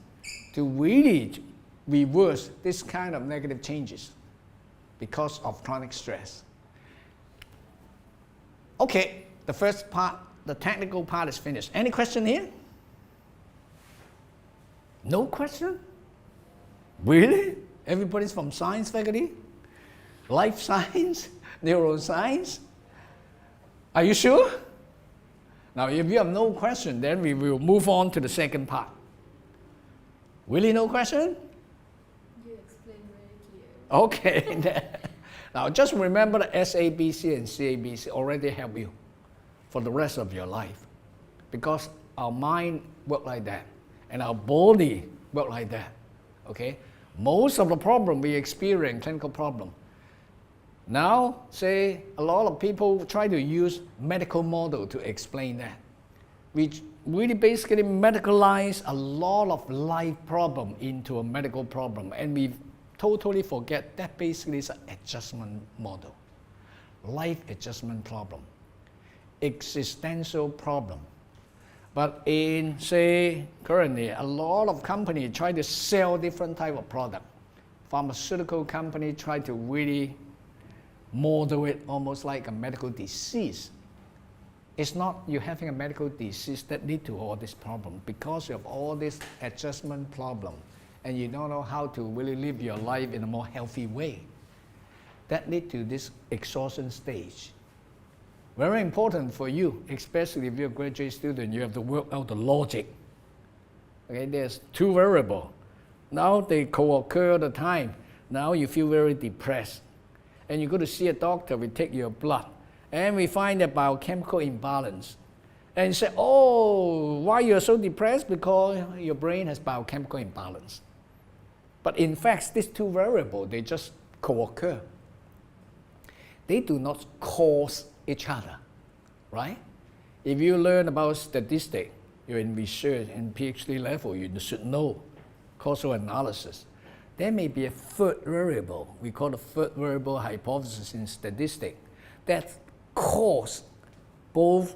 to really reverse this kind of negative changes because of chronic stress. Okay, the first part, the technical part is finished. Any question here? No question? Really? Everybody's from science faculty? Life science? Neuroscience? Are you sure? Now, if you have no question, then we will move on to the second part. Really no question? You explained very clear. Okay. Now, just remember the SABC and CABC already help you for the rest of your life because our mind works like that and our body works like that. Okay? Most of the problem we experience, clinical problem. Now, say a lot of people try to use medical model to explain that. We really basically medicalize a lot of life problem into a medical problem, and we totally forget that basically is an adjustment model. Life adjustment problem, existential problem. But in, say, currently, a lot of companies try to sell different type of product. Pharmaceutical company try to really model it almost like a medical disease. It's not you having a medical disease that lead to all this problem because of all this adjustment problem and you don't know how to really live your life in a more healthy way. That lead to this exhaustion stage. Very important for you, especially if you're a graduate student, you have to work out the logic. Okay, there's two variables. Now they co-occur the time. Now you feel very depressed. And you go to see a doctor, we take your blood, and we find a biochemical imbalance. And you say, oh, why you're so depressed? Because your brain has biochemical imbalance. But in fact, these two variables, they just co-occur. They do not cause each other, right? If you learn about statistics, you're in research and PhD level, you should know causal analysis. There may be a third variable, we call the third variable hypothesis in statistics, that cause both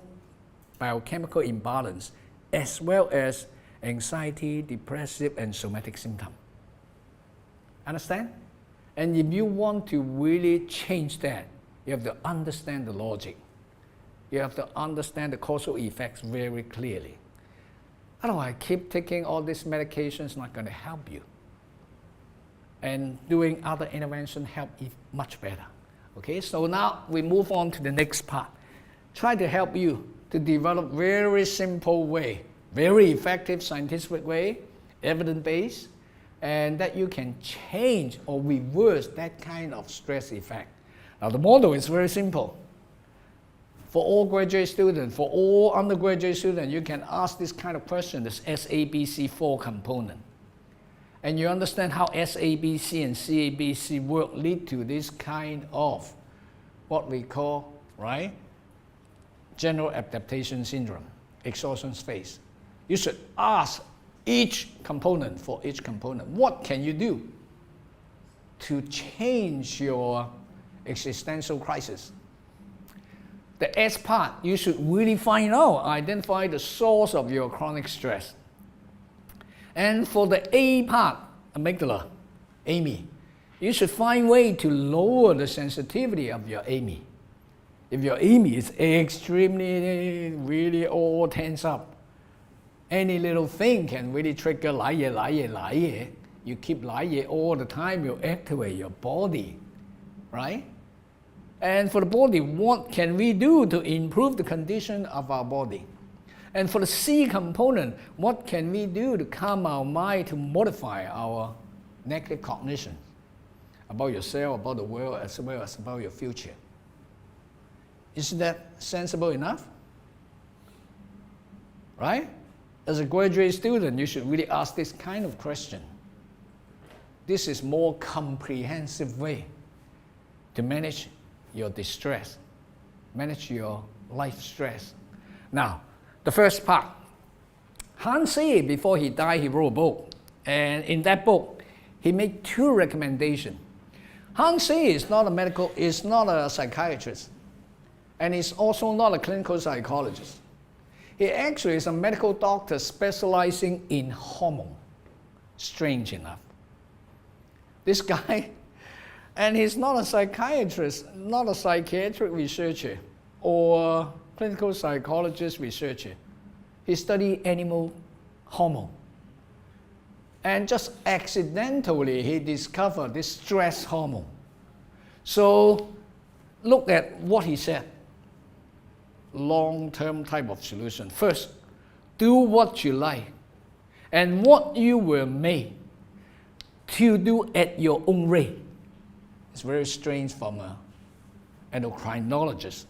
biochemical imbalance as well as anxiety, depressive, and somatic symptoms. Understand? And if you want to really change that, you have to understand the logic. You have to understand the causal effects very clearly. Otherwise, keep taking all these medications is not going to help you. And doing other intervention help you much better. Okay, so now we move on to the next part. Try to help you to develop very simple way, very effective scientific way, evidence-based, and that you can change or reverse that kind of stress effect. Now the model is very simple. For all graduate students, for all undergraduate students, you can ask this kind of question, this SABC 4 component. And you understand how SABC and CABC work lead to this kind of what we call right? General adaptation syndrome, exhaustion phase. You should ask each component, what can you do to change your existential crisis? The S part, you should really identify the source of your chronic stress. And for the A part, amygdala, AMY, you should find a way to lower the sensitivity of your AMY. If your AMY is extremely, really all tense up, any little thing can really trigger 瀨嘢. You keep 瀨嘢 all the time, you activate your body, right? And for the body, what can we do to improve the condition of our body? And for the C component, what can we do to calm our mind, to modify our negative cognition about yourself, about the world, as well as about your future? Isn't that sensible enough? Right? As a graduate student, you should really ask this kind of question. This is more comprehensive way to manage your distress, manage your life stress. Now, the first part. Hans Say, before he died, he wrote a book. And in that book, he made 2 recommendations. Hans Say is not a psychiatrist. And he's also not a clinical psychologist. He actually is a medical doctor specializing in hormone. Strange enough. This guy, and he's not a psychiatrist, not a psychiatric researcher or clinical psychologist researcher. He studied animal hormone. And just accidentally, he discovered this stress hormone. So look at what he said. Long-term type of solution. First, do what you like and what you were made to do at your own rate. It's very strange from an endocrinologist.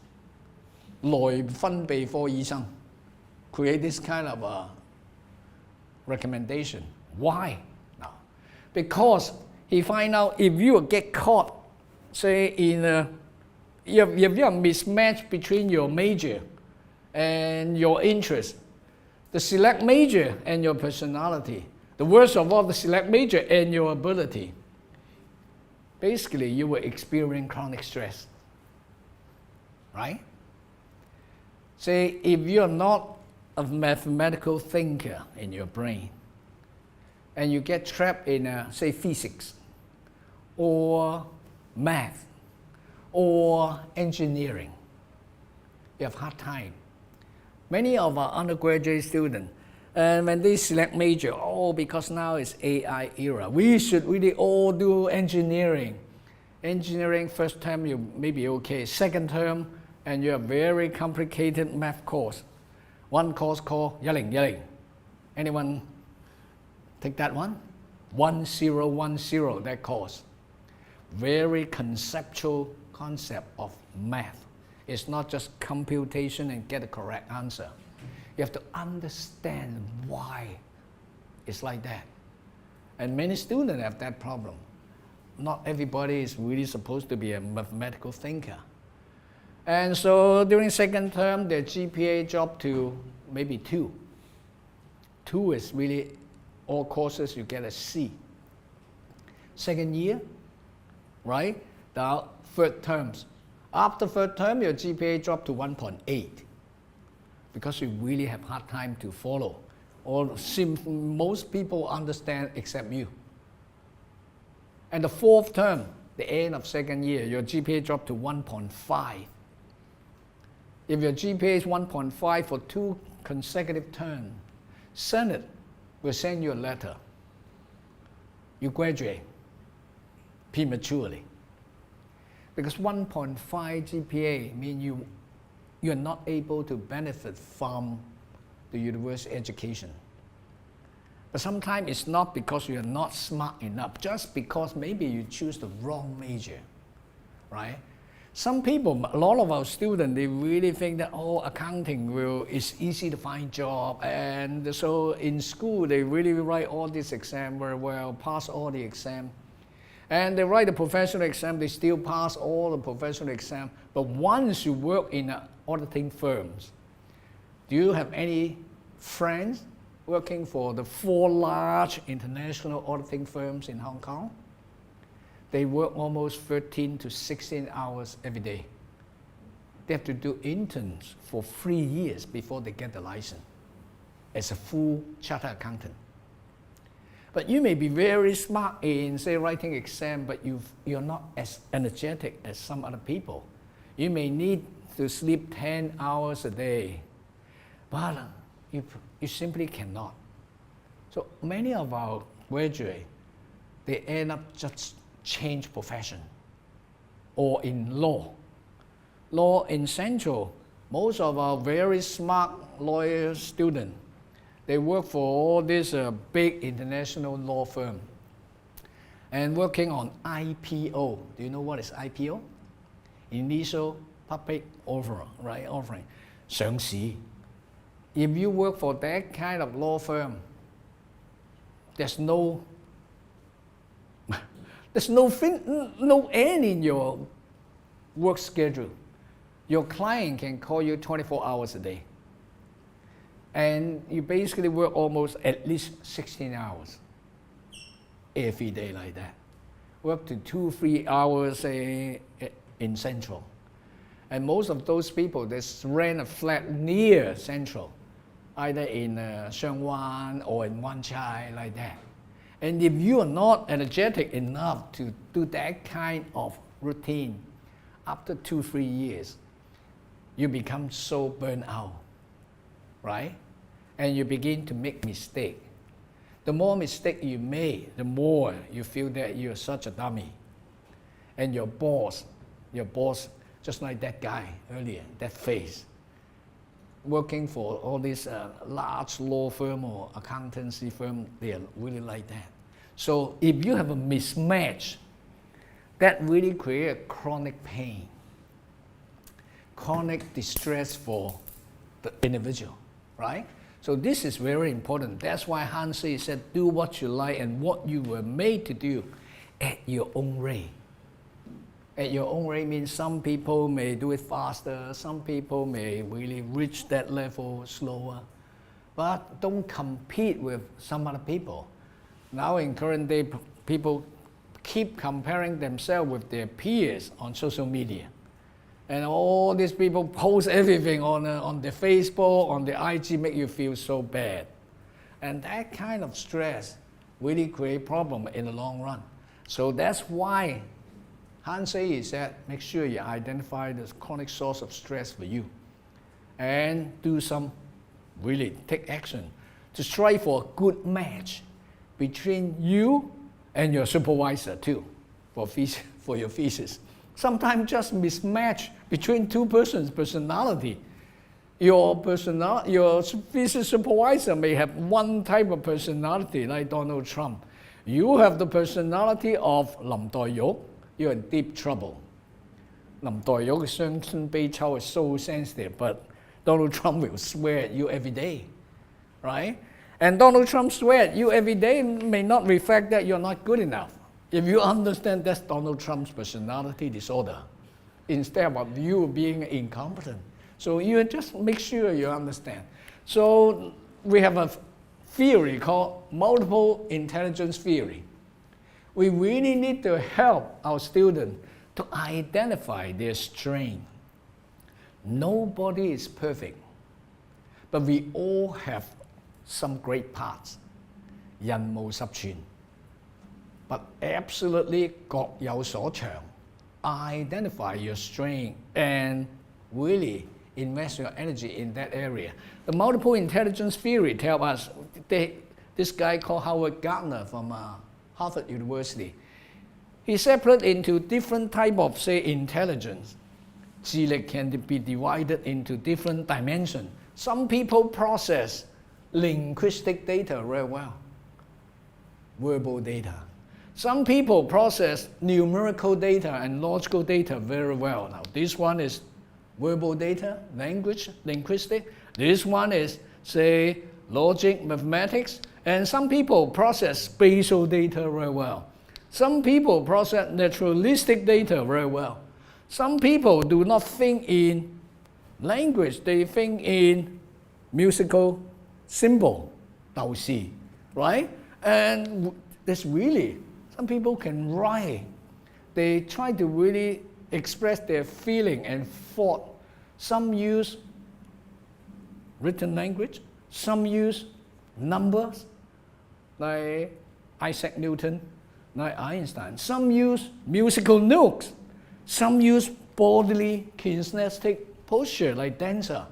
內分泌科醫生 create this kind of a recommendation. Why? No. Because he find out if you get caught, say in a if you have a mismatch between your major and your interest, the select major and your personality, the worst of all, the select major and your ability, basically you will experience chronic stress, right? Say, if you're not a mathematical thinker in your brain, and you get trapped in, say, physics, or math, or engineering, you have hard time. Many of our undergraduate students, and when they select major, because now it's AI era, we should really all do engineering. Engineering, first term, you may be okay. Second term, and you have very complicated math course. One course called Yelling. Anyone take that one? 1010, that course. Very conceptual concept of math. It's not just computation and get the correct answer. You have to understand why it's like that. And many students have that problem. Not everybody is really supposed to be a mathematical thinker. And so during second term, their GPA dropped to maybe 2. 2 is really all courses you get a C. Second year, right? The third terms. After third term, your GPA dropped to 1.8 because you really have hard time to follow. Or most people understand except you. And the fourth term, the end of second year, your GPA dropped to 1.5. If your GPA is 1.5 for 2 consecutive terms, Senate will send you a letter. You graduate prematurely. Because 1.5 GPA means you're not able to benefit from the university education. But sometimes it's not because you're not smart enough, just because maybe you choose the wrong major, right? Some people, a lot of our students, they really think that, accounting is easy to find job. And so in school, they really write all these exams very well, pass all the exams. And they write the professional exam, they still pass all the professional exam. But once you work in auditing firms, do you have any friends working for the 4 large international auditing firms in Hong Kong? They work almost 13 to 16 hours every day. They have to do interns for 3 years before they get the license as a full chartered accountant. But you may be very smart in, say, writing exam, but you're not as energetic as some other people. You may need to sleep 10 hours a day, but you simply cannot. So many of our graduates, they end up just change profession. Or in law. Law in Central, most of our very smart lawyer students, they work for all these big international law firm and working on IPO. Do you know what is IPO? Initial public offering, right? Offering. 上市. If you work for that kind of law firm, there's no end in your work schedule. Your client can call you 24 hours a day. And you basically work almost at least 16 hours every day like that. Work to 2-3 hours in Central. And most of those people, they rent a flat near Central, either in Sheung or in Wan Chai like that. And if you are not energetic enough to do that kind of routine, after 2-3 years, you become so burnt out, right? And you begin to make mistakes. The more mistake you make, the more you feel that you're such a dummy. And your boss, just like that guy earlier, that face, working for all these large law firm or accountancy firm, they are really like that. So if you have a mismatch, that really creates chronic pain, chronic distress for the individual, right? So this is very important. That's why Hansi said, do what you like and what you were made to do at your own rate. At your own rate means some people may do it faster, some people may really reach that level slower, but don't compete with some other people. Now in current day, people keep comparing themselves with their peers on social media. And all these people post everything on their Facebook, on their IG, make you feel so bad. And that kind of stress really create problem in the long run. So that's why Hansi said, make sure you identify the chronic source of stress for you and do some, really take action to strive for a good match between you and your supervisor too, for your thesis. Sometimes just mismatch between two persons' personality. Your thesis supervisor may have one type of personality like Donald Trump. You have the personality of Lim Tai-yuk, you're in deep trouble. Lim Tai-yuk's 傷春悲秋 is so sensitive, but Donald Trump will swear at you every day, right? And Donald Trump swear at you every day may not reflect that you're not good enough. If you understand that's Donald Trump's personality disorder, instead of you being incompetent. So you just make sure you understand. So we have a theory called multiple intelligence theory. We really need to help our students to identify their strength. Nobody is perfect, but we all have some great parts. 人無十全 but absolutely 各有所長. Identify your strength and really invest your energy in that area. The multiple intelligence theory tells us, this guy called Howard Gardner from Harvard University, he separated into different type of, say, intelligence. 智力 can be divided into different dimensions. Some people process linguistic data very well, verbal data. Some people process numerical data and logical data very well. Now, this one is verbal data, language, linguistic. This one is, say, logic, mathematics. And some people process spatial data very well. Some people process naturalistic data very well. Some people do not think in language, they think in musical symbol, 導視, right? And there's really, some people can write. They try to really express their feeling and thought. Some use written language, some use numbers, like Isaac Newton, like Einstein. Some use musical notes. Some use bodily kinesthetic posture, like dancer,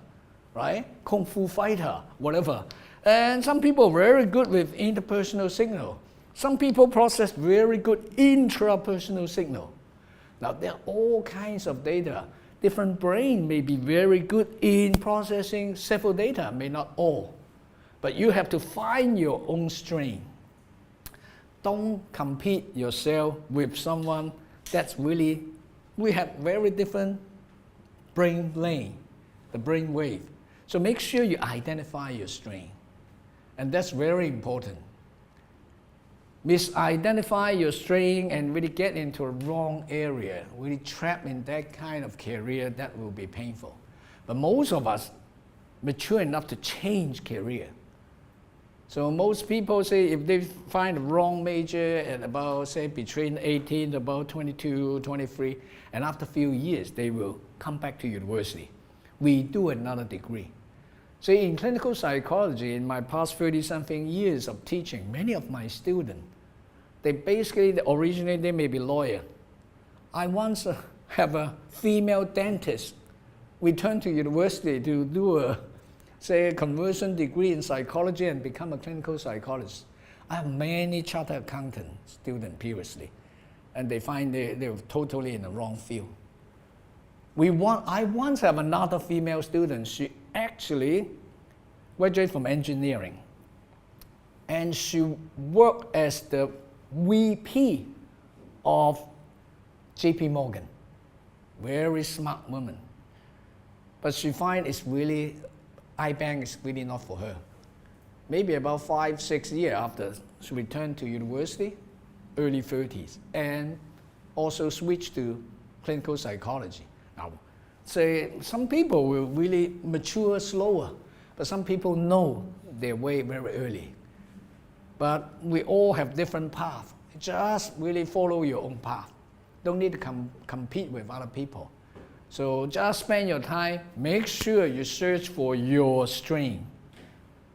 right? Kung Fu fighter, whatever. And some people are very good with interpersonal signal. Some people process very good intrapersonal signal. Now, there are all kinds of data. Different brain may be very good in processing several data, may not all. But you have to find your own strength. Don't compete yourself with someone that's really, we have very different brain lane, the brain wave. So make sure you identify your strength. And that's very important. Misidentify your strength and really get into a wrong area, really trapped in that kind of career, that will be painful. But most of us mature enough to change career. So most people say if they find the wrong major at about, say, between 18 to about 22, 23, and after a few years, they will come back to university. We do another degree. So in clinical psychology, in my past 30-something years of teaching, many of my students, they basically, originally they may be lawyer. I once have a female dentist return to university to do a, say, a conversion degree in psychology and become a clinical psychologist. I have many chartered accountant students previously, and they find they're totally in the wrong field. I once have another female student. She actually graduated from engineering, and she worked as the VP of JP Morgan. Very smart woman. But she finds it's really, iBank is really not for her. Maybe about 5-6 years after she returned to university, early 30s, and also switched to clinical psychology. Now, say some people will really mature slower, but some people know their way very early. But we all have different paths. Just really follow your own path. Don't need to compete with other people. So just spend your time, make sure you search for your strength.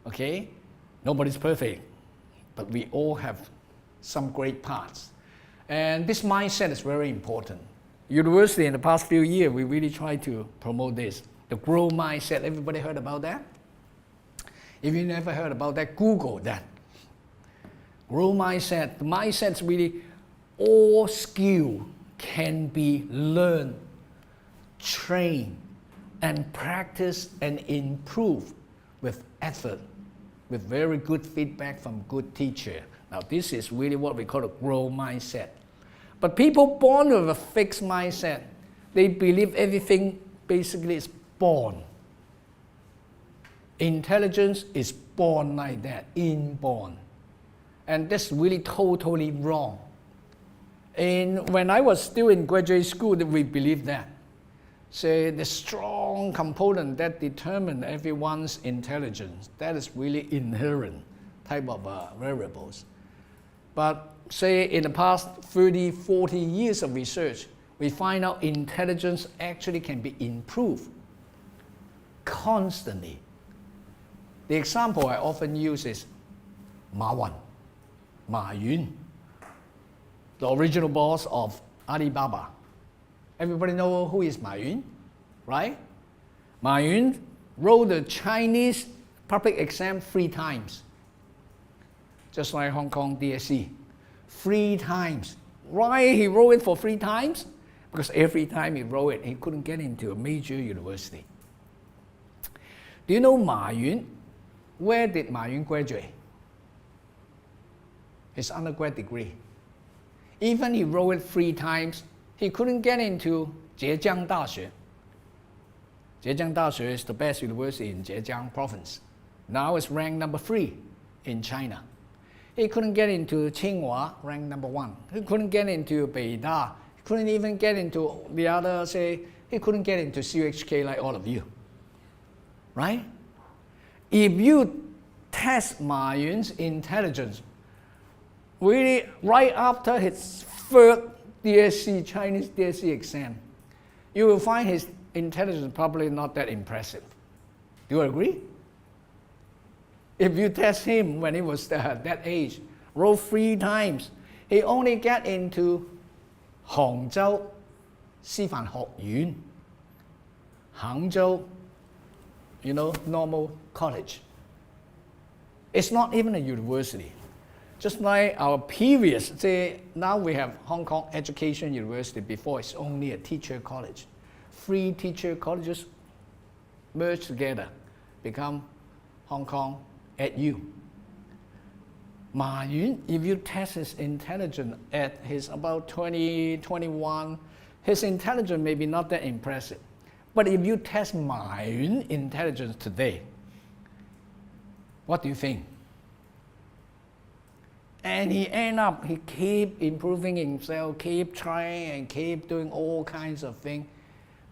Okay? Nobody's perfect, but we all have some great parts. And this mindset is very important. University in the past few years, we really try to promote this. The growth mindset, everybody heard about that? If you never heard about that, Google that. Growth mindset, the mindset is really all skill can be learned, trained, and practiced and improved with effort, with very good feedback from good teacher. Now this is really what we call a growth mindset. But people born with a fixed mindset, they believe everything basically is born. Intelligence is born like that, inborn. And that's really totally wrong. And when I was still in graduate school, we believed that. So the strong component that determines everyone's intelligence, that is really inherent type of variables. But say in the past 30, 40 years of research, we find out intelligence actually can be improved constantly. The example I often use is Ma Yun, the original boss of Alibaba. Everybody know who is Ma Yun, right? Ma Yun wrote the Chinese public exam 3 times, just like Hong Kong DSE, 3 times. Why he wrote it for 3 times? Because every time he wrote it, he couldn't get into a major university. Do you know Ma Yun? Where did Ma Yun graduate? His undergrad degree. Even he wrote it 3 times, he couldn't get into Zhejiang Daxue. Zhejiang Daxue is the best university in Zhejiang province. Now it's ranked number 3 in China. He couldn't get into Tsinghua, ranked number 1. He couldn't get into Beida. He couldn't even get into the other, say, he couldn't get into CHK like all of you. Right? If you test Ma Yun's intelligence, really right after his third DSC, Chinese DSC exam, you will find his intelligence probably not that impressive. Do you agree? If you test him when he was that age, wrote 3 times, he only got into Hangzhou 師範學院, Hangzhou, normal college. It's not even a university. Just like our previous, say, now we have Hong Kong Education University, before it's only a teacher college. 3 teacher colleges merged together, become Hong Kong EDU. Ma Yun, if you test his intelligence at his about 20, 21, his intelligence may be not that impressive. But if you test Ma Yun's intelligence today, what do you think? And he keep improving himself, keep trying and keep doing all kinds of things.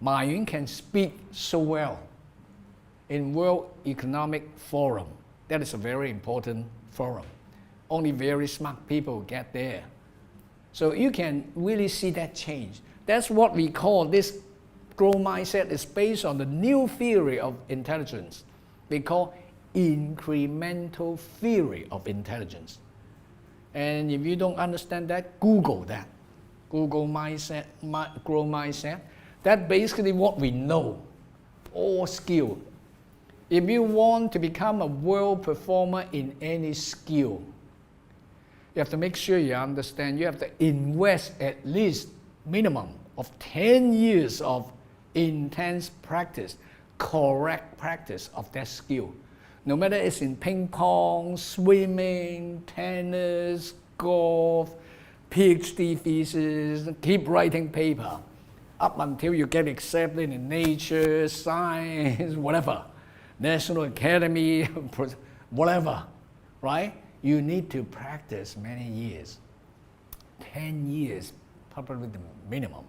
Ma Yun can speak so well in World Economic Forum. That is a very important forum. Only very smart people get there. So you can really see that change. That's what we call this growth mindset. Is based on the new theory of intelligence. We call incremental theory of intelligence. And if you don't understand that, Google that. Google mindset, growth mindset. That's basically what we know, all skill. If you want to become a world performer in any skill, you have to make sure you understand, you have to invest at least minimum of 10 years of intense practice, correct practice of that skill. No matter it's in ping pong, swimming, tennis, golf, PhD thesis, keep writing paper up until you get accepted in nature, science, whatever, National Academy, whatever, right? You need to practice many years. 10 years, probably the minimum.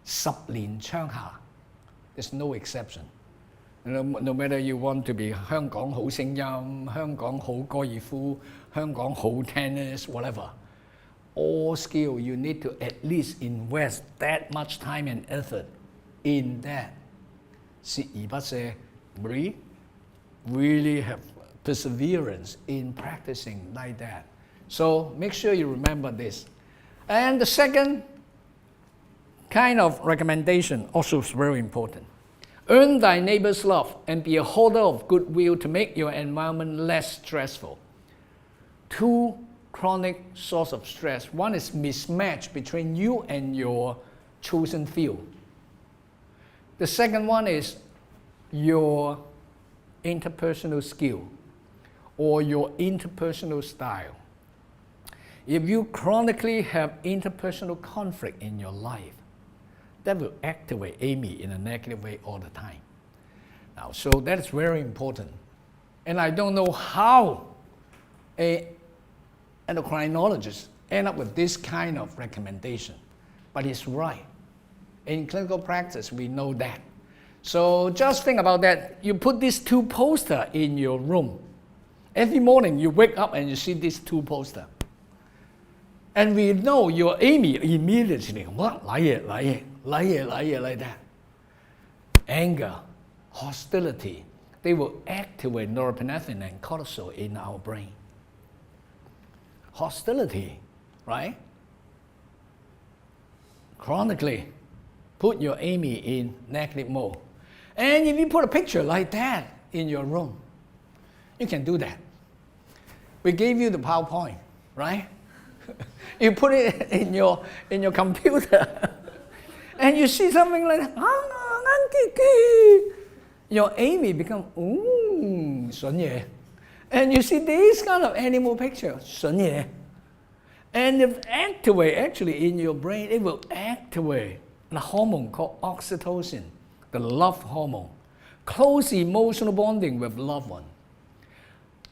10年槍下, there's no exception. No matter you want to be 香港好聲音, 香港好高爾夫, 香港好 tennis, whatever. All skill, you need to at least invest that much time and effort in that. 鍥而不捨, really have perseverance in practicing like that. So make sure you remember this. And the second kind of recommendation also is very important. Earn thy neighbor's love and be a holder of goodwill to make your environment less stressful. 2 chronic sources of stress. One is mismatch between you and your chosen field. The second one is your interpersonal skill or your interpersonal style. If you chronically have interpersonal conflict in your life, that will activate Amy in a negative way all the time. Now, so that is very important. And I don't know how an endocrinologist end up with this kind of recommendation, but it's right. In clinical practice, we know that. So just think about that. You put these 2 posters in your room. Every morning you wake up and you see these 2 posters. And we know your Amy immediately, what? Like that. Anger, hostility, they will activate norepinephrine and cortisol in our brain. Hostility, right? Chronically, put your Amy in negative mode. And if you put a picture like that in your room, you can do that. We gave you the PowerPoint, right? You put it in your computer and you see something like that. Your Amy become, 筍嘢. And you see this kind of animal picture, 筍嘢. And it activate, actually in your brain, it will activate a hormone called oxytocin, the love hormone. Close emotional bonding with loved one.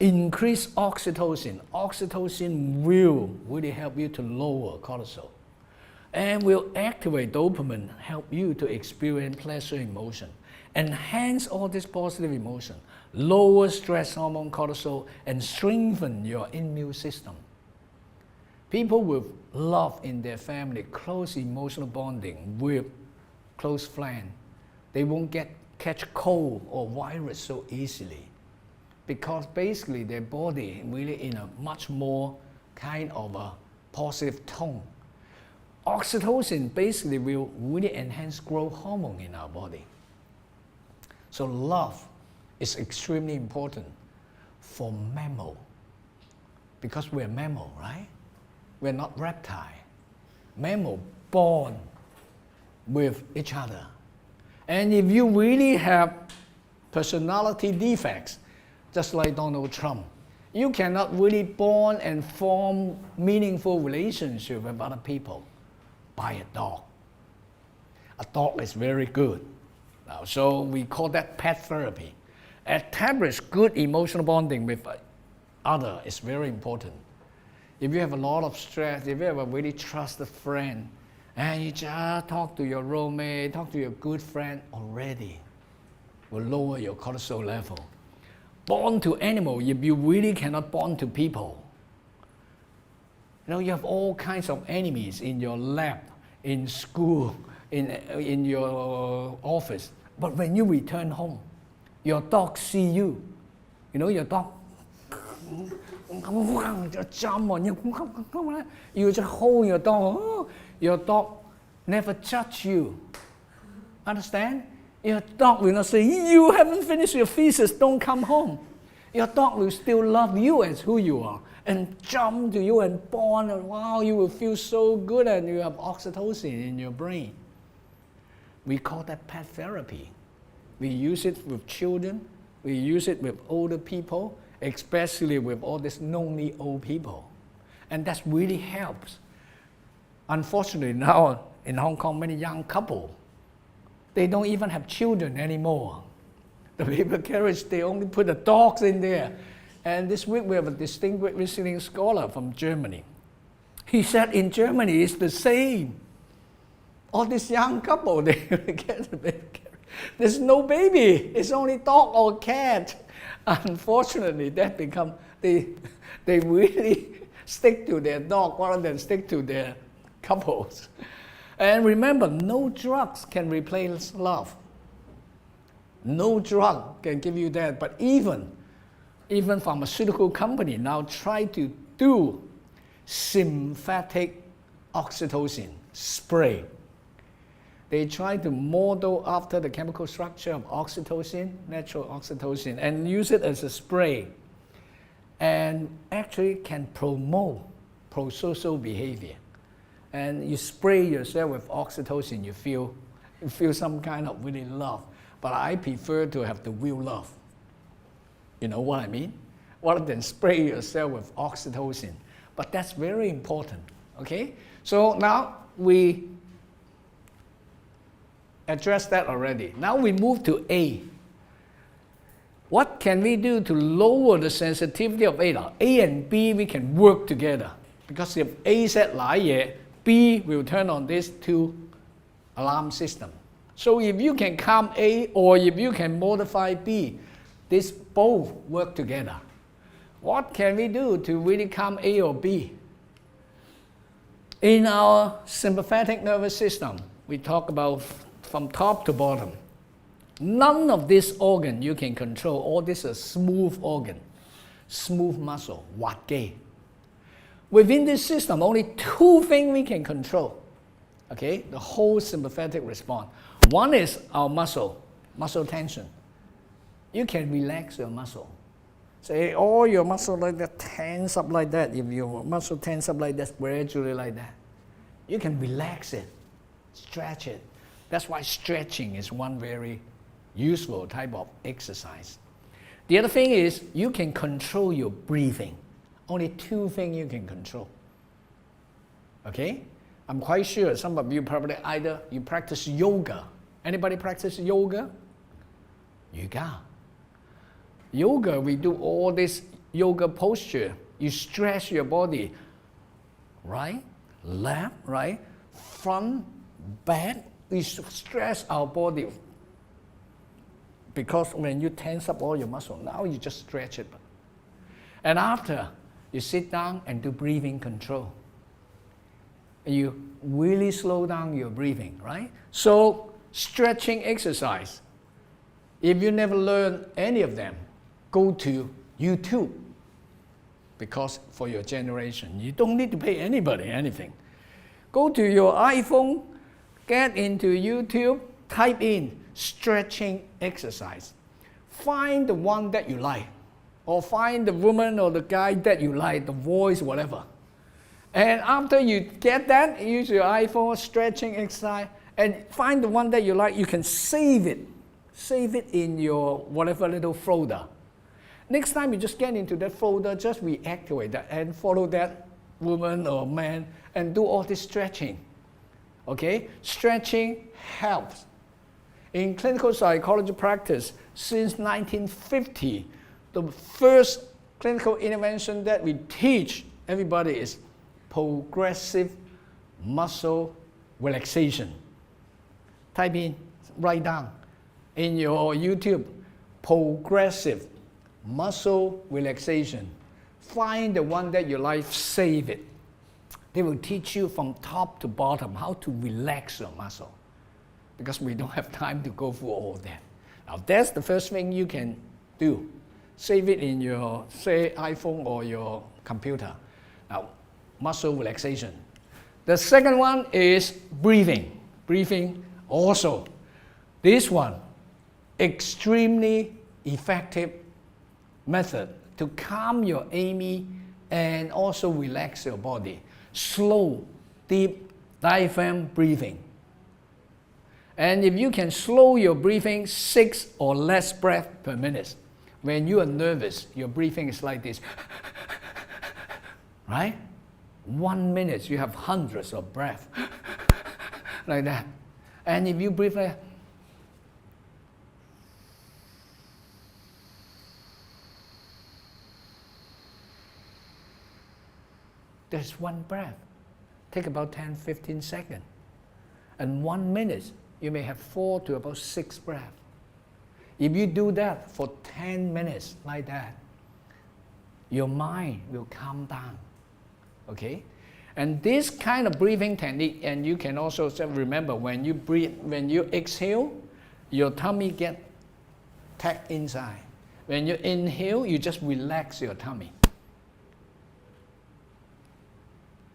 increase oxytocin. Oxytocin will really help you to lower cortisol and will activate dopamine, help you to experience pleasure emotion, enhance all this positive emotion, lower stress hormone cortisol, and strengthen your immune system. People with love in their family, close emotional bonding with close friends, they won't catch cold or virus so easily, because basically their body really in a much more kind of a positive tone. Oxytocin basically will really enhance growth hormone in our body. So love is extremely important for mammal, because we're mammal, right? We're not reptile. Mammal bond with each other. And if you really have personality defects, just like Donald Trump, you cannot really bond and form meaningful relationship with other people. Buy a dog. A dog is very good. Now, so we call that pet therapy. Establish good emotional bonding with other is very important. If you have a lot of stress, if you have a really trusted friend, and you just talk to your roommate, talk to your good friend already, will lower your cortisol level. Bond to animals if you really cannot bond to people. You know, you have all kinds of enemies in your lab, in school, in your office. But when you return home, your dog see you. You know, your dog jump on you. You just hold your dog. Your dog never judge you. Understand? Your dog will not say, you haven't finished your thesis, don't come home. Your dog will still love you as who you are and jump to you and bond, and wow, you will feel so good and you have oxytocin in your brain. We call that pet therapy. We use it with children, we use it with older people, especially with all these lonely old people. And that really helps. Unfortunately, now in Hong Kong, many young couples, they don't even have children anymore. The paper carriage, they only put the dogs in there. And this week we have a distinguished visiting scholar from Germany. He said in Germany it's the same. All these young couple, they get the baby carriage. There's no baby, it's only dog or cat. Unfortunately, that become, they really stick to their dog rather than stick to their couples. And remember, no drugs can replace love. No drug can give you that, but even pharmaceutical company now try to do synthetic oxytocin spray. They try to model after the chemical structure of oxytocin, natural oxytocin, and use it as a spray, and actually can promote pro-social behavior. And you spray yourself with oxytocin, you feel some kind of really love. But I prefer to have the real love. You know what I mean? Rather than spray yourself with oxytocin. But that's very important, okay? So now we addressed that already. Now we move to A. What can we do to lower the sensitivity of A? Now, A and B, we can work together. Because if A said 來嘢, B will turn on this two alarm system. So if you can calm A or if you can modify B, these both work together. What can we do to really calm A or B? In our sympathetic nervous system, we talk about from top to bottom. None of this organ you can control. All this is smooth organ, smooth muscle, hoạt kê. Within this system, only two things we can control. Okay, the whole sympathetic response. One is our muscle tension. You can relax your muscle. Say all your muscle like that, tense up like that. If your muscle tense up like that, gradually like that, you can relax it, stretch it. That's why stretching is one very useful type of exercise. The other thing is you can control your breathing. Only two things you can control. Okay? I'm quite sure some of you probably either you practice yoga. Anybody practice yoga? Yoga. Yoga, we do all this yoga posture. You stretch your body, right, left, right, front, back. We stretch our body because when you tense up all your muscle, now you just stretch it. And after, you sit down and do breathing control. You really slow down your breathing, right? So, stretching exercise. If you never learn any of them, go to YouTube. Because for your generation, you don't need to pay anybody anything. Go to your iPhone, get into YouTube, type in stretching exercise. Find the one that you like, or find the woman or the guy that you like, the voice, whatever. And after you get that, use your iPhone, stretching exercise, and find the one that you like, you can save it. Save it in your whatever little folder. Next time you just get into that folder, just reactivate that and follow that woman or man and do all this stretching. Okay? Stretching helps. In clinical psychology practice, since 1950, the first clinical intervention that we teach everybody is progressive muscle relaxation. Type in, write down in your YouTube, progressive muscle relaxation. Find the one that you like, save it. They will teach you from top to bottom how to relax your muscle, because we don't have time to go through all that. Now that's the first thing you can do. Save it in your, say, iPhone or your computer. Now, muscle relaxation. The second one is breathing. Breathing also. This one, extremely effective method to calm your AME and also relax your body. Slow, deep diaphragm breathing. And if you can slow your breathing 6 or less breaths per minute, when you are nervous, your breathing is like this, right? 1 minute, you have hundreds of breaths, like that. And if you breathe like, there's one breath. Take about 10-15 seconds. And 1 minute, you may have 4 to about 6 breaths. If you do that for 10 minutes like that, your mind will calm down, okay? And this kind of breathing technique, and you can also remember when you breathe, when you exhale, your tummy get tucked inside. When you inhale, you just relax your tummy.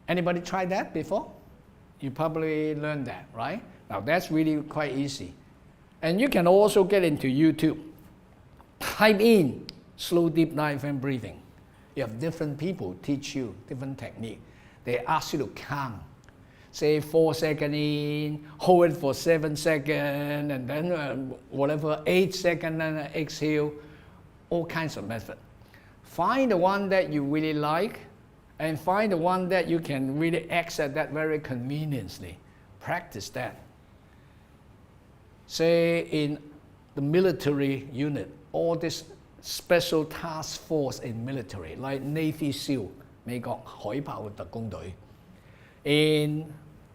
Anybody tried that before? You probably learned that, right? Now that's really quite easy. And you can also get into YouTube. Type in slow deep diaphragm breathing. You have different people teach you different technique. They ask you to count. Say 4 seconds in, hold it for 7 seconds, and then whatever, 8 seconds, and exhale. All kinds of methods. Find the one that you really like, and find the one that you can really access that very conveniently. Practice that. Say in the military unit, all this special task force in military, like Navy SEAL, 美國海豹特工隊. In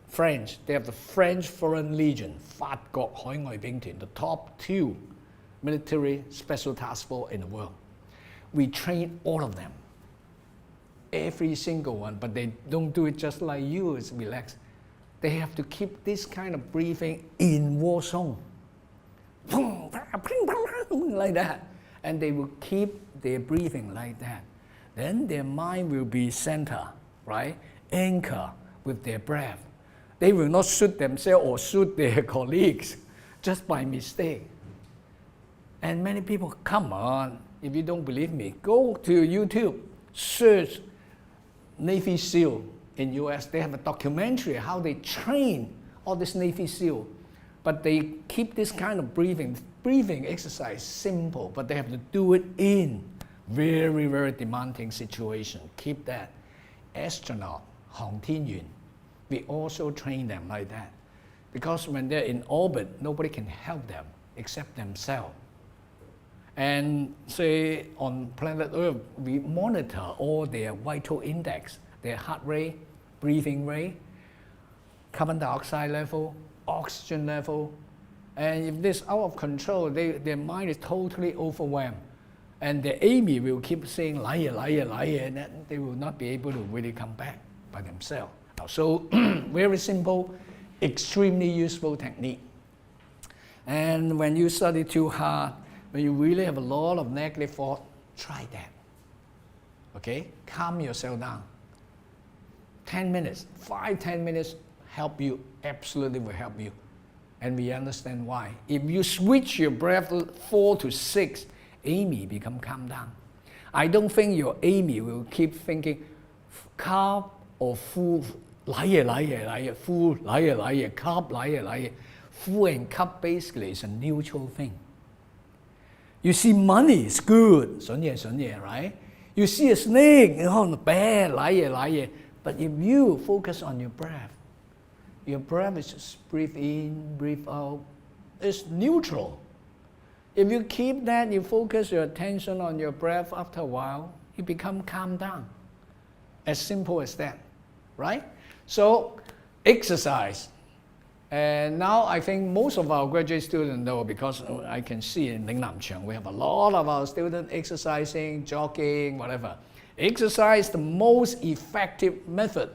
French, they have the French Foreign Legion, 法國海外兵團, the top 2 military special task force in the world. We train all of them. Every single one, but they don't do it just like you, it's relaxed. They have to keep this kind of breathing in war zone. Like that. And they will keep their breathing like that. Then their mind will be center, right? Anchor with their breath. They will not shoot themselves or shoot their colleagues just by mistake. And many people, come on, if you don't believe me, go to YouTube, search Navy SEAL in US. They have a documentary how they train all this Navy SEAL. But they keep this kind of breathing exercise simple, but they have to do it in very, very demanding situation. Keep that. Astronaut, 航天員, we also train them like that. Because when they're in orbit, nobody can help them except themselves. And say on planet Earth, we monitor all their vital index, their heart rate, breathing rate, carbon dioxide level, oxygen level. And if this is out of control, their mind is totally overwhelmed. And the Amy will keep saying liar, liar, liar, and then they will not be able to really come back by themselves. So very simple, extremely useful technique. And when you study too hard, when you really have a lot of negative thought, try that. Okay? Calm yourself down. 10 minutes, 5-10 minutes help you, absolutely will help you. And we understand why. If you switch your breath 4 to 6, Amy become calm down. I don't think your Amy will keep thinking carb or full, liar, liar, liar, full, liar, liar, carb, liar, liar. Full and carb basically is a neutral thing. You see money is good, 筍嘢, right? You see a snake, bad, liar, liar. But if you focus on your breath is just breathe in, breathe out. It's neutral. If you keep that, you focus your attention on your breath, after a while, you become calm down. As simple as that, right? So, exercise. And now I think most of our graduate students know, because I can see in Lingnamchang, we have a lot of our students exercising, jogging, whatever. Exercise is the most effective method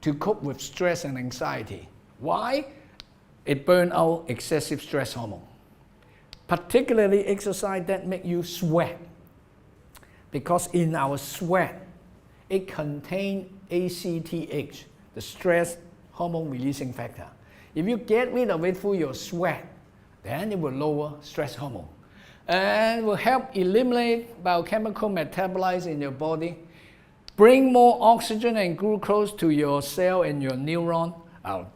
to cope with stress and anxiety. Why? It burns out excessive stress hormone. Particularly exercise that make you sweat. Because in our sweat, it contains ACTH, the stress hormone releasing factor. If you get rid of it through your sweat, then it will lower stress hormone. And will help eliminate biochemical metabolites in your body, bring more oxygen and glucose to your cell and your neuron.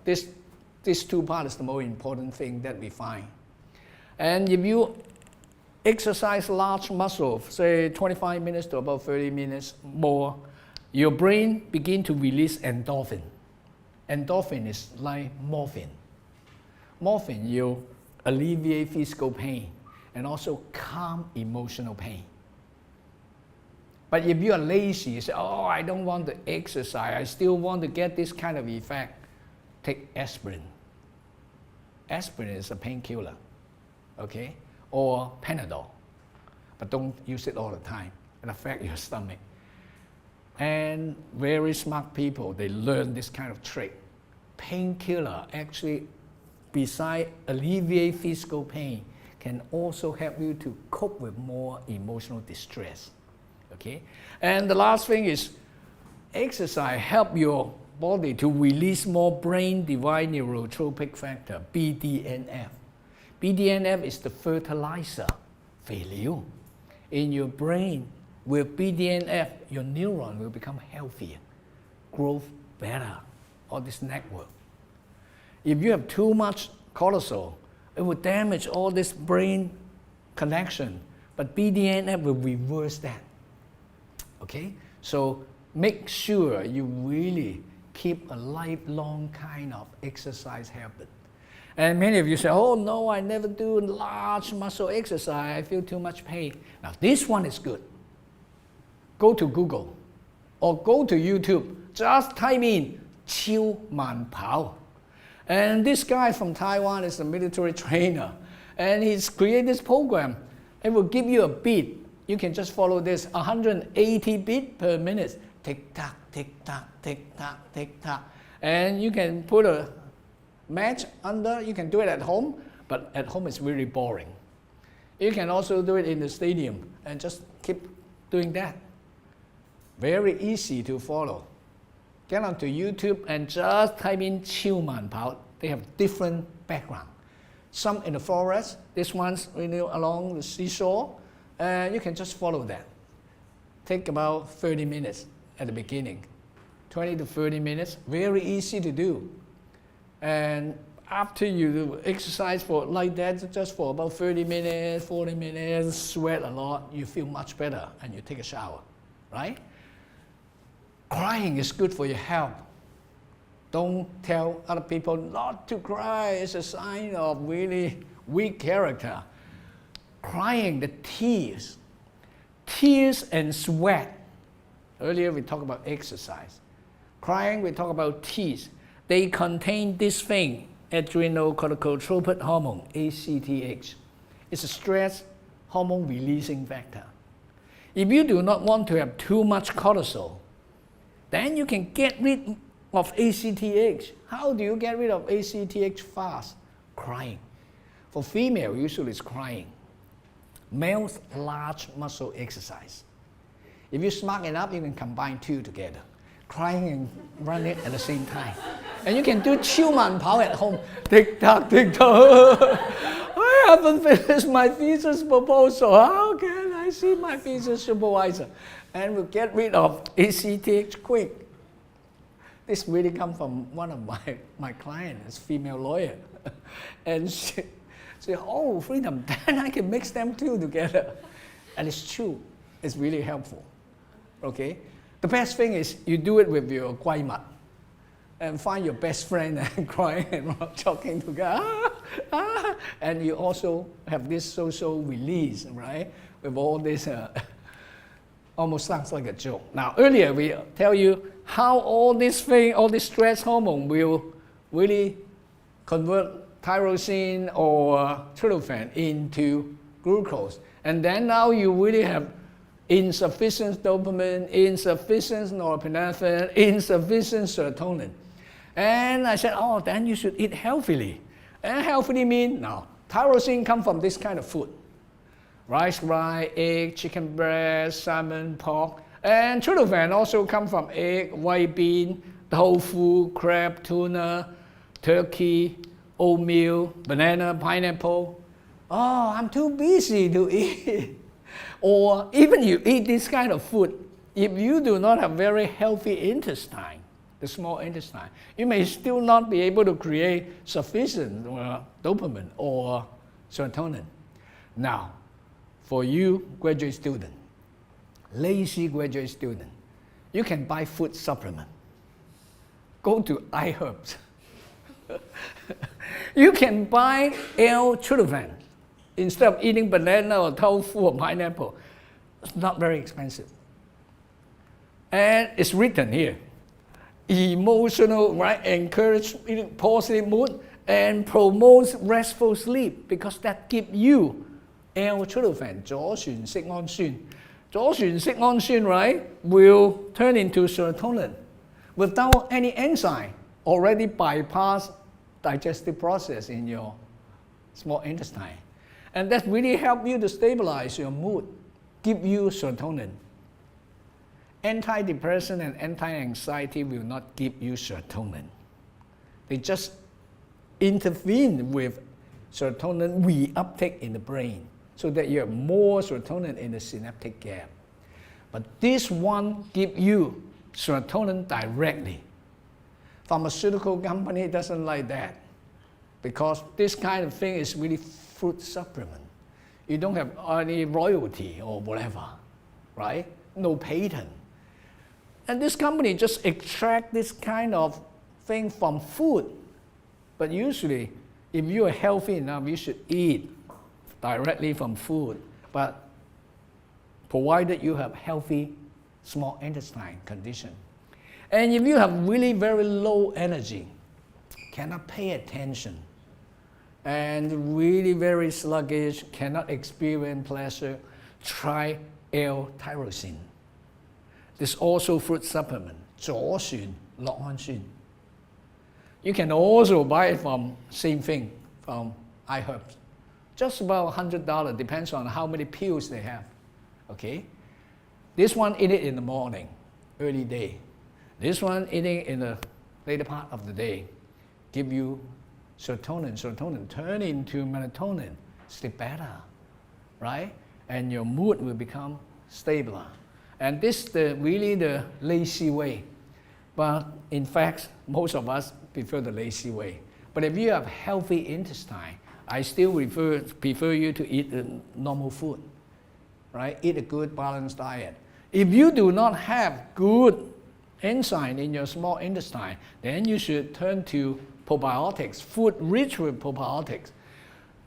This two parts is the most important thing that we find. And if you exercise large muscle, say 25 minutes to about 30 minutes more, your brain begin to release endorphin. Endorphin is like morphine. Morphine, you alleviate physical pain and also calm emotional pain. But if you are lazy, you say, oh, I don't want to exercise, I still want to get this kind of effect, take aspirin. Aspirin is a painkiller, okay? Or Panadol. But don't use it all the time. It affects your stomach. And very smart people, they learn this kind of trick. Painkiller actually, besides alleviate physical pain, can also help you to cope with more emotional distress. Okay? And the last thing is exercise help your body to release more brain-derived neurotrophic factor, BDNF. BDNF is the fertilizer, 肥料. In your brain, with BDNF, your neuron will become healthier, growth better, all this network. If you have too much cortisol, it will damage all this brain connection, but BDNF will reverse that. Okay? So make sure you really keep a lifelong kind of exercise habit. And many of you say, oh no, I never do large muscle exercise, I feel too much pain. Now this one is good. Go to Google or go to YouTube, just type in 超慢跑. And this guy from Taiwan is a military trainer, and he's created this program. It will give you a beat. You can just follow this 180 beats per minute. Tick tock, tick tock, tick tock, tick tock. And you can put a match under. You can do it at home, but at home it's really boring. You can also do it in the stadium and just keep doing that. Very easy to follow. Get onto YouTube and just type in 超慢跑. They have different background. Some in the forest, this one's really along the seashore. You can just follow that. Take about 30 minutes at the beginning. 20 to 30 minutes, very easy to do. And after you do exercise for like that, just for about 30 minutes, 40 minutes, sweat a lot, you feel much better and you take a shower, right? Crying is good for your health. Don't tell other people not to cry. It's a sign of really weak character. Crying, the tears and sweat. Earlier we talked about exercise. Crying, we talk about tears. They contain this thing, adrenocorticotropic hormone, ACTH. It's a stress hormone releasing factor. If you do not want to have too much cortisol, then you can get rid of ACTH. How do you get rid of ACTH fast? Crying. For female, usually it's crying. Males, large muscle exercise. If you're smart enough, you can combine two together. Crying and running at the same time. And you can do 超慢跑 at home. Tick tock, tick tock. I haven't finished my thesis proposal. How can I see my thesis supervisor? And we'll get rid of ACTH quick. This really comes from one of my clients, female lawyer. And she said, oh, freedom, then I can mix them two together. And it's true. It's really helpful. Okay? The best thing is you do it with your 閨蜜 and find your best friend and crying and talking together. And you also have this social release, right? With all this, almost sounds like a joke. Now, earlier we tell you how all this stress hormone will really convert tyrosine or tryptophan into glucose. And then now you really have insufficient dopamine, insufficient norepinephrine, insufficient serotonin. And I said, oh, then you should eat healthily. And healthily means, now, tyrosine comes from this kind of food. Rice, egg, chicken breast, salmon, pork. And tryptophan also comes from egg, white bean, tofu, crab, tuna, turkey, oatmeal, banana, pineapple. Oh, I'm too busy to eat. Or even you eat this kind of food, if you do not have very healthy intestine, the small intestine, you may still not be able to create sufficient dopamine or serotonin. Now, for you graduate student, lazy graduate student, you can buy food supplement. Go to iHerbs. You can buy L-tryptophan. Instead of eating banana or tofu or pineapple. It's not very expensive. And it's written here. Emotional, right? Encourage positive mood and promotes restful sleep because that gives you L-tryptophan, 左旋色胺酸. 左旋色胺酸, right, will turn into serotonin without any enzyme already bypass digestive process in your small intestine. And that really helps you to stabilize your mood, give you serotonin. Antidepressant and anti-anxiety will not give you serotonin. They just intervene with serotonin reuptake in the brain so that you have more serotonin in the synaptic gap. But this one gives you serotonin directly. Pharmaceutical company doesn't like that because this kind of thing is really fruit supplement. You don't have any royalty or whatever, right? No patent. And this company just extract this kind of thing from food. But usually, if you are healthy enough, you should eat directly from food. But provided you have healthy small intestine condition. And if you have really very low energy, cannot pay attention, and really very sluggish, cannot experience pleasure, try L-tyrosine. There's also fruit supplement, 左旋酪氨酸. You can also buy it from, same thing, from iHerbs. Just about $100, depends on how many pills they have, okay? This one, eat it in the morning, early day. This one, eating in the later part of the day, give you serotonin. Serotonin turn into melatonin, sleep better, right? And your mood will become stabler. And this is really the lazy way. But in fact, most of us prefer the lazy way. But if you have healthy intestine, I still prefer you to eat the normal food, right? Eat a good balanced diet. If you do not have good enzyme in your small intestine, then you should turn to probiotics, food rich with probiotics.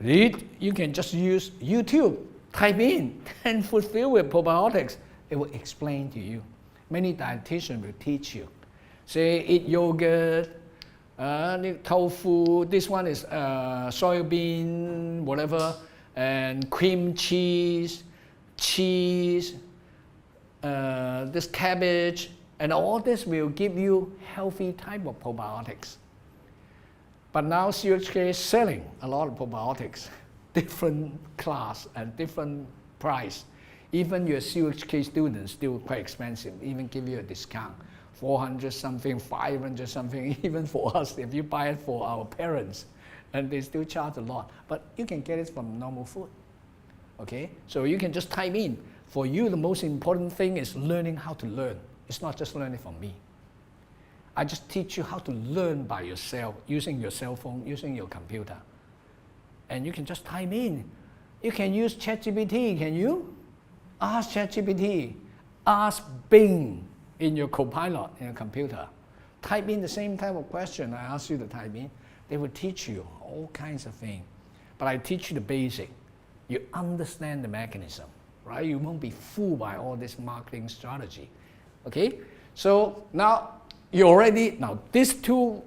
You can just use YouTube, type in 10 food filled with probiotics. It will explain to you. Many dietitians will teach you. Say eat yogurt, tofu, this one is soybean, whatever, and cream cheese, this cabbage, and all this will give you healthy type of probiotics. But now CHK is selling a lot of probiotics, different class and different price. Even your CHK students still quite expensive, even give you a discount, 400 something, 500 something, even for us, if you buy it for our parents, and they still charge a lot. But you can get it from normal food, okay? So you can just type in. For you, the most important thing is learning how to learn. It's not just learning from me. I just teach you how to learn by yourself, using your cell phone, using your computer. And you can just type in. You can use ChatGPT, can you? Ask ChatGPT. Ask Bing in your Copilot in your computer. Type in the same type of question I ask you to type in. They will teach you all kinds of things. But I teach you the basic. You understand the mechanism, right? You won't be fooled by all this marketing strategy. Okay? So now, now these two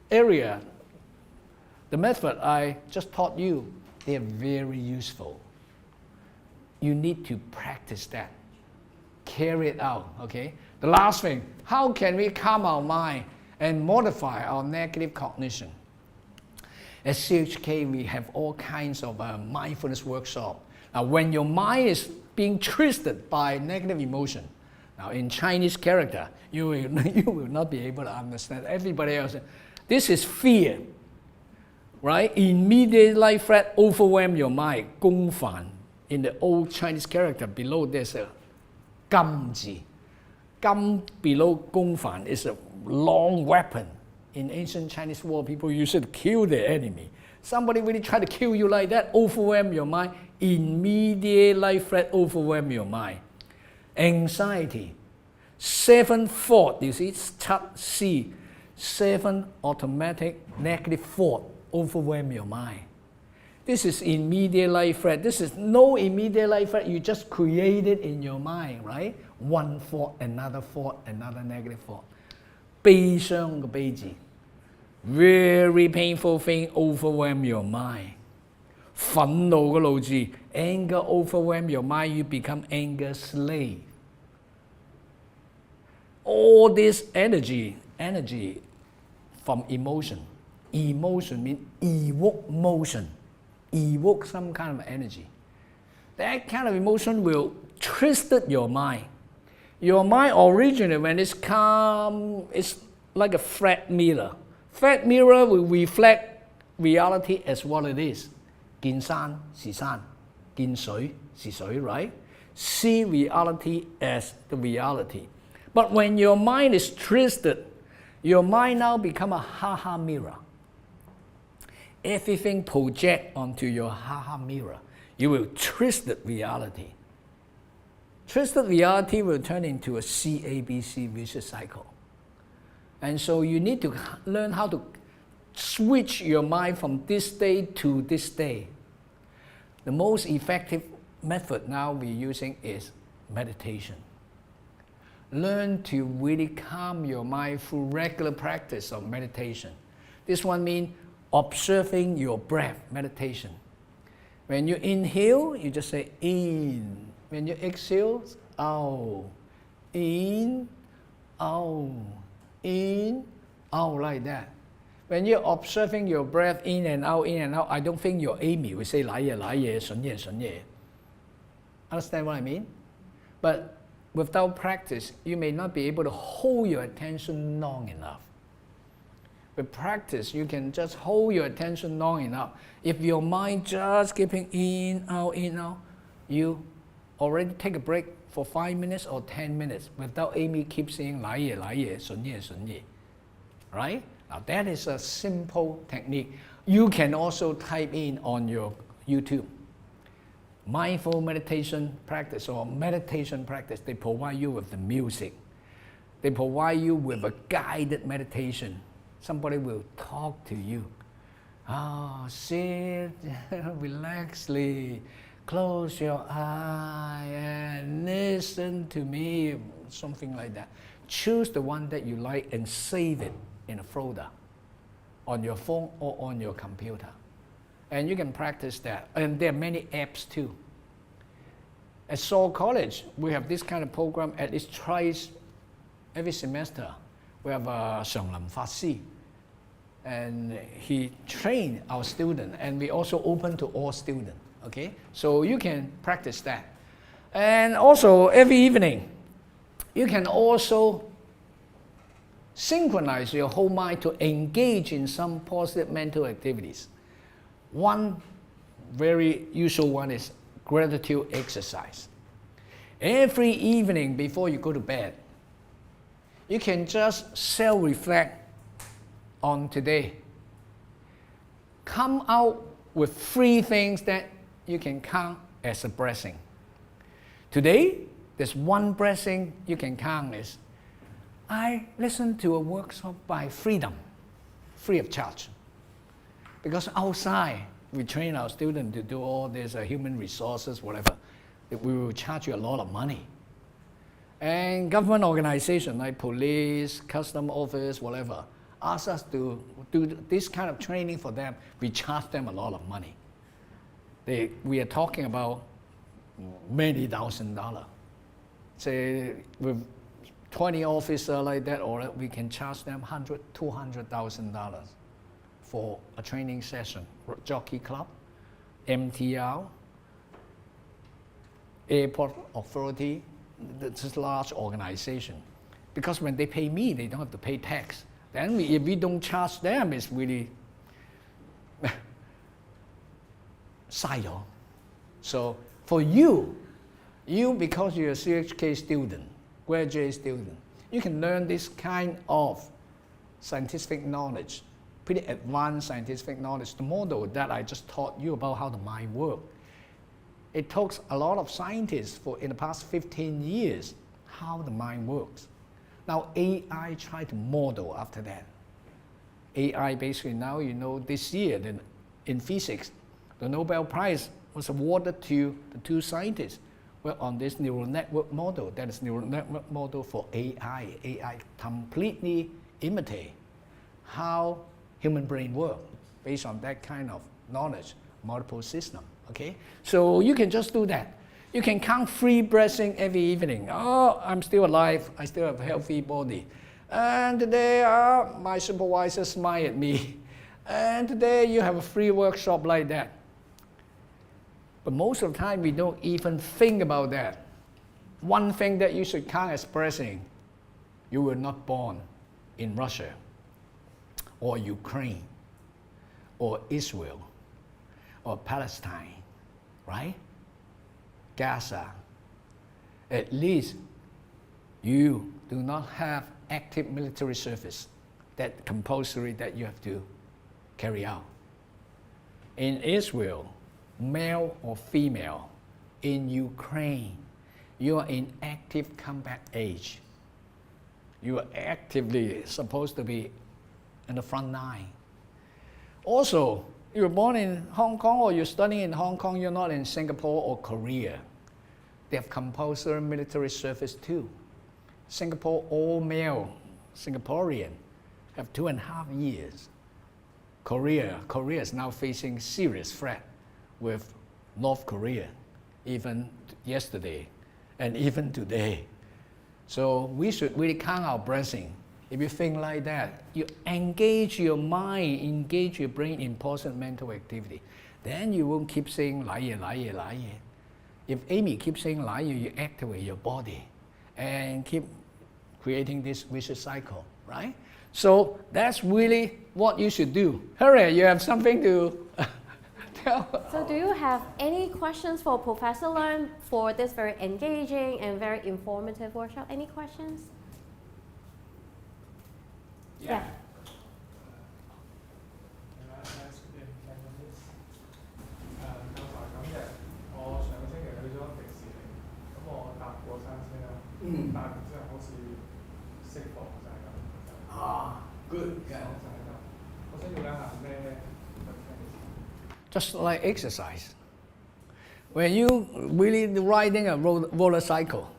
areas, the method I just taught you, they are very useful. You need to practice that. Carry it out, okay? The last thing, how can we calm our mind and modify our negative cognition? At CHK, we have all kinds of mindfulness workshops. Now, when your mind is being twisted by negative emotion, now in Chinese character, you will not be able to understand everybody else. This is fear, right? Immediate life threat overwhelm your mind, 攻犯. In the old Chinese character, below there's a 金字. 金 below 攻犯 is a long weapon. In ancient Chinese war, people used it to kill their enemy. Somebody really try to kill you like that, overwhelm your mind. Immediate life threat overwhelm your mind. Anxiety. 7 thought, you see, 7 automatic negative thought overwhelm your mind. This is immediate life threat. This is no immediate life threat. You just create it in your mind, right? One thought, another negative thought. 悲傷嘅悲字 very painful thing overwhelm your mind. 憤怒嘅怒字 anger overwhelm your mind. You become anger slave. All this energy from emotion. Emotion means evoke motion. Evoke some kind of energy. That kind of emotion will twist your mind. Your mind originally, when it's calm, it's like a flat mirror. Flat mirror will reflect reality as what it is. 見山是山，見水是水, right? See reality as the reality. But when your mind is twisted, your mind now become a ha-ha mirror. Everything project onto your ha-ha mirror. You will twist the reality. Twisted reality will turn into a CABC vicious cycle. And so you need to learn how to switch your mind from this day to this day. The most effective method now we're using is meditation. Learn to really calm your mind through regular practice of meditation. This one means observing your breath, meditation. When you inhale, you just say in. When you exhale, out. In, out. In, out, like that. When you're observing your breath in and out, I don't think your Amy will say 來嘢,順嘢. Understand what I mean? But without practice, you may not be able to hold your attention long enough. With practice, you can just hold your attention long enough. If your mind just keeping in, out, you already take a break for 5 minutes or 10 minutes without Amy keep saying 來嘢,順嘢. Right? Now that is a simple technique. You can also type in on your YouTube. Mindful meditation practice or meditation practice, they provide you with the music. They provide you with a guided meditation. Somebody will talk to you. Sit relaxedly, close your eye and listen to me, something like that. Choose the one that you like and save it in a folder on your phone or on your computer. And you can practice that. And there are many apps too. At Shaw College, we have this kind of program at least twice every semester. We have a Song Lam Fa Si, and he trained our students, and we also open to all students, okay? So you can practice that. And also every evening, you can also synchronize your whole mind to engage in some positive mental activities. One very usual one is gratitude exercise. Every evening before you go to bed, you can just self-reflect on today. Come out with 3 things that you can count as a blessing. Today, there's one blessing you can count is, I listened to a workshop by Freedom, free of charge. Because outside, we train our students to do all this human resources, whatever. We will charge you a lot of money. And government organizations like police, custom office, whatever, ask us to do this kind of training for them. We charge them a lot of money. We are talking about many $1,000s. Say with 20 officers like that, or we can charge them $100,000, $200,000 for a training session. Jockey Club, MTR, Airport Authority, this is a large organization. Because when they pay me, they don't have to pay tax. Then if we don't charge them, it's really science. So for you because you're a CHK student, graduate student, you can learn this kind of scientific knowledge, pretty advanced scientific knowledge. The model that I just taught you about how the mind works. It takes a lot of scientists in the past 15 years how the mind works. Now AI try to model after that. AI basically now, this year in physics, the Nobel Prize was awarded to the 2 scientists on this neural network model. That is neural network model for AI. AI completely imitate how human brain works based on that kind of knowledge, multiple system. Okay, so you can just do that. You can count 3 blessings every evening. Oh, I'm still alive. I still have a healthy body. And today, my supervisor smiled at me. And today you have a free workshop like that. But most of the time, we don't even think about that. One thing that you should count as blessing, you were not born in Russia, or Ukraine, or Israel, or Palestine, right? Gaza. At least you do not have active military service that compulsory that you have to carry out. In Israel, male or female. In Ukraine, you are in active combat age. You are actively supposed to be in the front line. Also, you were born in Hong Kong or you're studying in Hong Kong, you're not in Singapore or Korea. They have compulsory military service too. Singapore, all male Singaporean have 2.5 years. Korea is now facing serious threat with North Korea, even yesterday and even today. So we should really count our blessing. If you think like that, you engage your mind, engage your brain in positive mental activity. Then you won't keep saying 來嘢, 來嘢, 來嘢. If Amy keeps saying 來嘢, you activate your body and keep creating this vicious cycle, right? So that's really what you should do. Hurry, you have something to tell. So do you have any questions for Professor Leung for this very engaging and very informative workshop? Any questions? Yeah. Good. Yeah. just like exercise. When you really riding a roller cycle,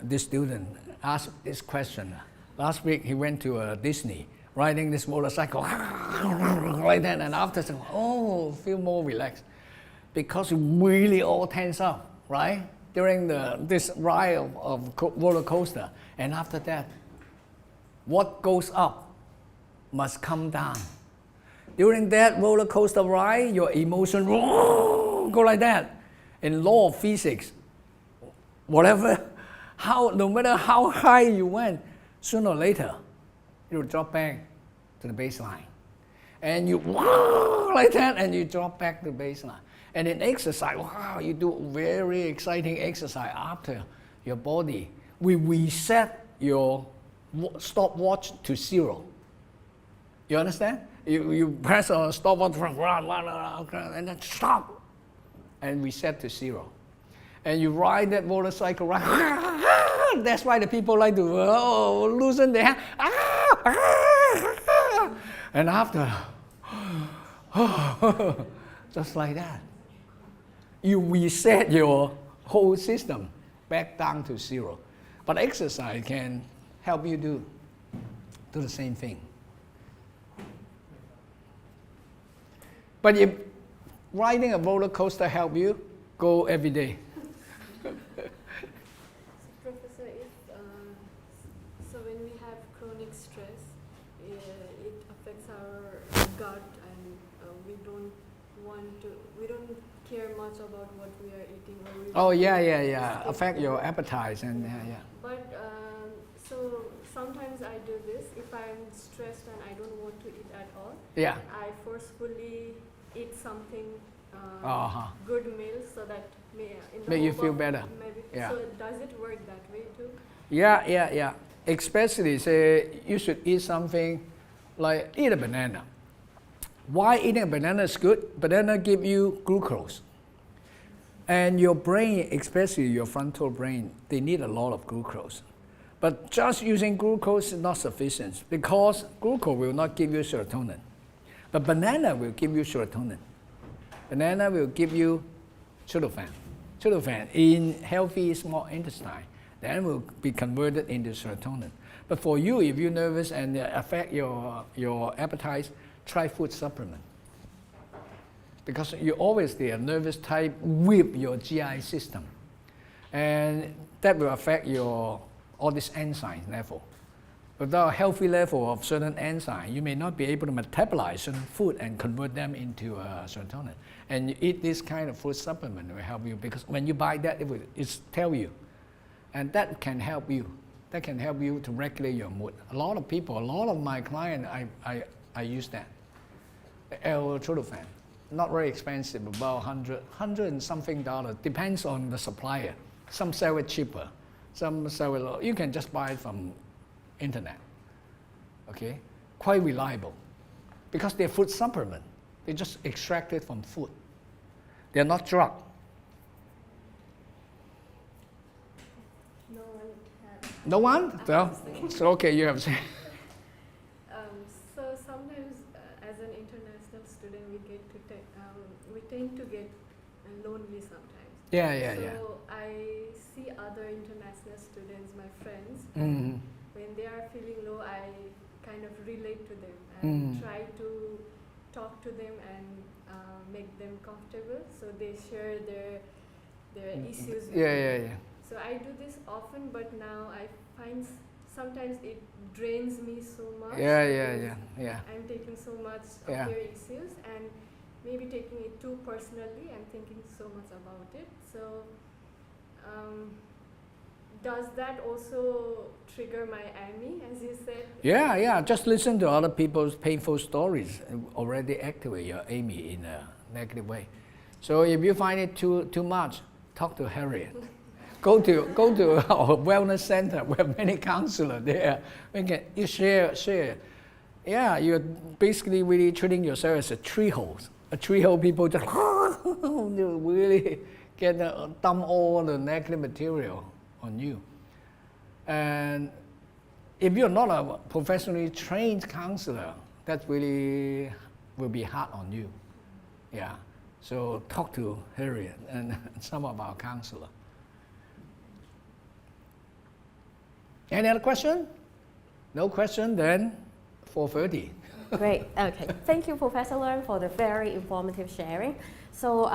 this student asked this question. Last week he went to Disney, riding this motorcycle like that, and after saying, oh, feel more relaxed. Because you really all tense up, right? During this ride of roller coaster. And after that, what goes up must come down. During that roller coaster ride, your emotion go like that. In law of physics, whatever, no matter how high you went, sooner or later, you'll drop back to the baseline. And you like that, and you drop back to the baseline. And in exercise, wow, you do very exciting exercise after your body. We reset your stopwatch to 0. You understand? You press a stopwatch and then stop and reset to 0. And you ride that motorcycle ride. That's why the people like to loosen their hand. And after, just like that, you reset your whole system back down to 0. But exercise can help you do the same thing. But if riding a roller coaster help you, go every day. Professor, so when we have chronic stress, it affects our gut, and we don't care much about what we are eating. Or Yeah. Affect your appetite and yeah. But so sometimes I do this. If I'm stressed and I don't want to eat at all, Yeah. I forcefully eat something good meal so that Make you feel better. Maybe. Yeah. So does it work that way too? Yeah. Especially say you should eat something like eat a banana. Why eating a banana is good? Banana give you glucose. And your brain, especially your frontal brain, they need a lot of glucose. But just using glucose is not sufficient because glucose will not give you serotonin. But banana will give you serotonin. Banana will give you tryptophan. Tryptophan in healthy small intestine, then will be converted into serotonin. But for you, if you're nervous and affect your appetite, try food supplement. Because you always the nervous type with your GI system. And that will affect all this enzyme level. Without a healthy level of certain enzyme, you may not be able to metabolize certain food and convert them into serotonin. And you eat this kind of food supplement will help you because when you buy that, it will tell you. And that can help you. That can help you to regulate your mood. A lot of my clients, I use that. L-tryptophan. Not very expensive, about $100 and something dollars. Depends on the supplier. Some sell it cheaper. Some sell it low. You can just buy it from internet. Okay? Quite reliable. Because they're food supplement. They just extract it from food. They're not drug. No one has. No one? So okay, you have to say. So sometimes, as an international student, we tend to get lonely sometimes. Yeah. So I see other international students, my friends, Mm-hmm. when they are feeling low, I kind of relate to them and try to talk to them and make them comfortable. So they share their issues with me. Yeah. So I do this often, but now I find sometimes it drains me so much. Yeah. I'm taking so much of Yeah. their issues and maybe taking it too personally and thinking so much about it. So does that also trigger my AMI, as you said? Yeah. Just listen to other people's painful stories. Already activate your AMI in a negative way. So if you find it too much, talk to Harriet. Go to our wellness center. We have many counselors there. You share. Yeah, you're basically really treating yourself as a tree hole. A tree hole people just really get dump all the negative material on you. And if you're not a professionally trained counselor, that really will be hard on you. Yeah. So talk to Harriet and some of our counselor. Any other question? No question, then 4:30. Great. Okay. Thank you, Professor Leung, for the very informative sharing. So,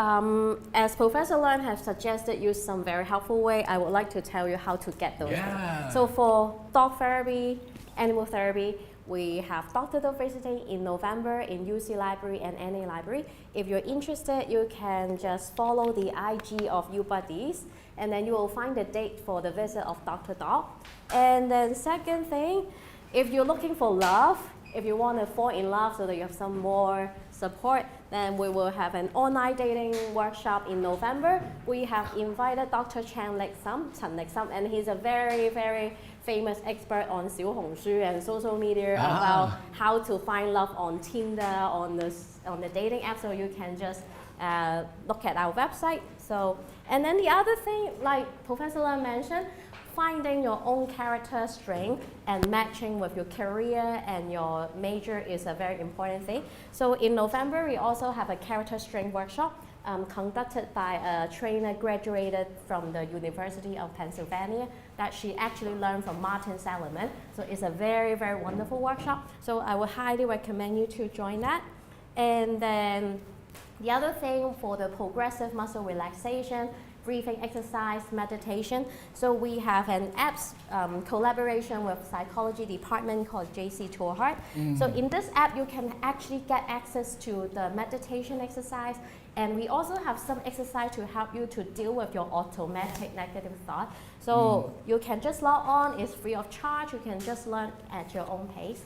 as Professor Leung has suggested you some very helpful way, I would like to tell you how to get those. Yeah. So, for dog therapy, animal therapy, we have doctor dog visiting in November in UC Library and NA Library. If you're interested, you can just follow the IG of UBuddies, and then you will find the date for the visit of Dr. Dog. And then second thing, if you're looking for love, if you want to fall in love so that you have some more support, then we will have an online dating workshop in November. We have invited Dr. Chen Lexum, and he's a very, very famous expert on 小紅書 and social media about how to find love on Tinder, on the dating app. So you can just look at our website. So, and then the other thing, like Professor Leung mentioned, finding your own character strength and matching with your career and your major is a very important thing. So in November, we also have a character strength workshop conducted by a trainer graduated from the University of Pennsylvania that she actually learned from Martin Seligman. So it's a very, very wonderful workshop. So I would highly recommend you to join that. And then the other thing for the progressive muscle relaxation, breathing exercise, meditation. So we have an apps collaboration with psychology department called JC Torhart. So in this app, you can actually get access to the meditation exercise. And we also have some exercise to help you to deal with your automatic negative thought. So you can just log on, it's free of charge. You can just learn at your own pace.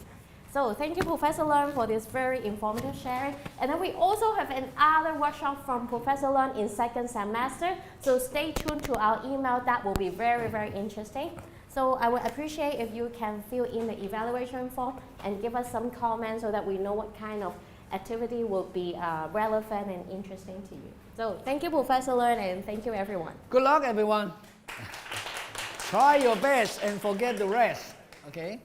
So thank you, Professor Leung, for this very informative sharing. And then we also have another workshop from Professor Leung in second semester. So stay tuned to our email. That will be very, very interesting. So I would appreciate if you can fill in the evaluation form and give us some comments so that we know what kind of activity will be relevant and interesting to you. So thank you, Professor Leung, and thank you, everyone. Good luck, everyone. Try your best and forget the rest. Okay?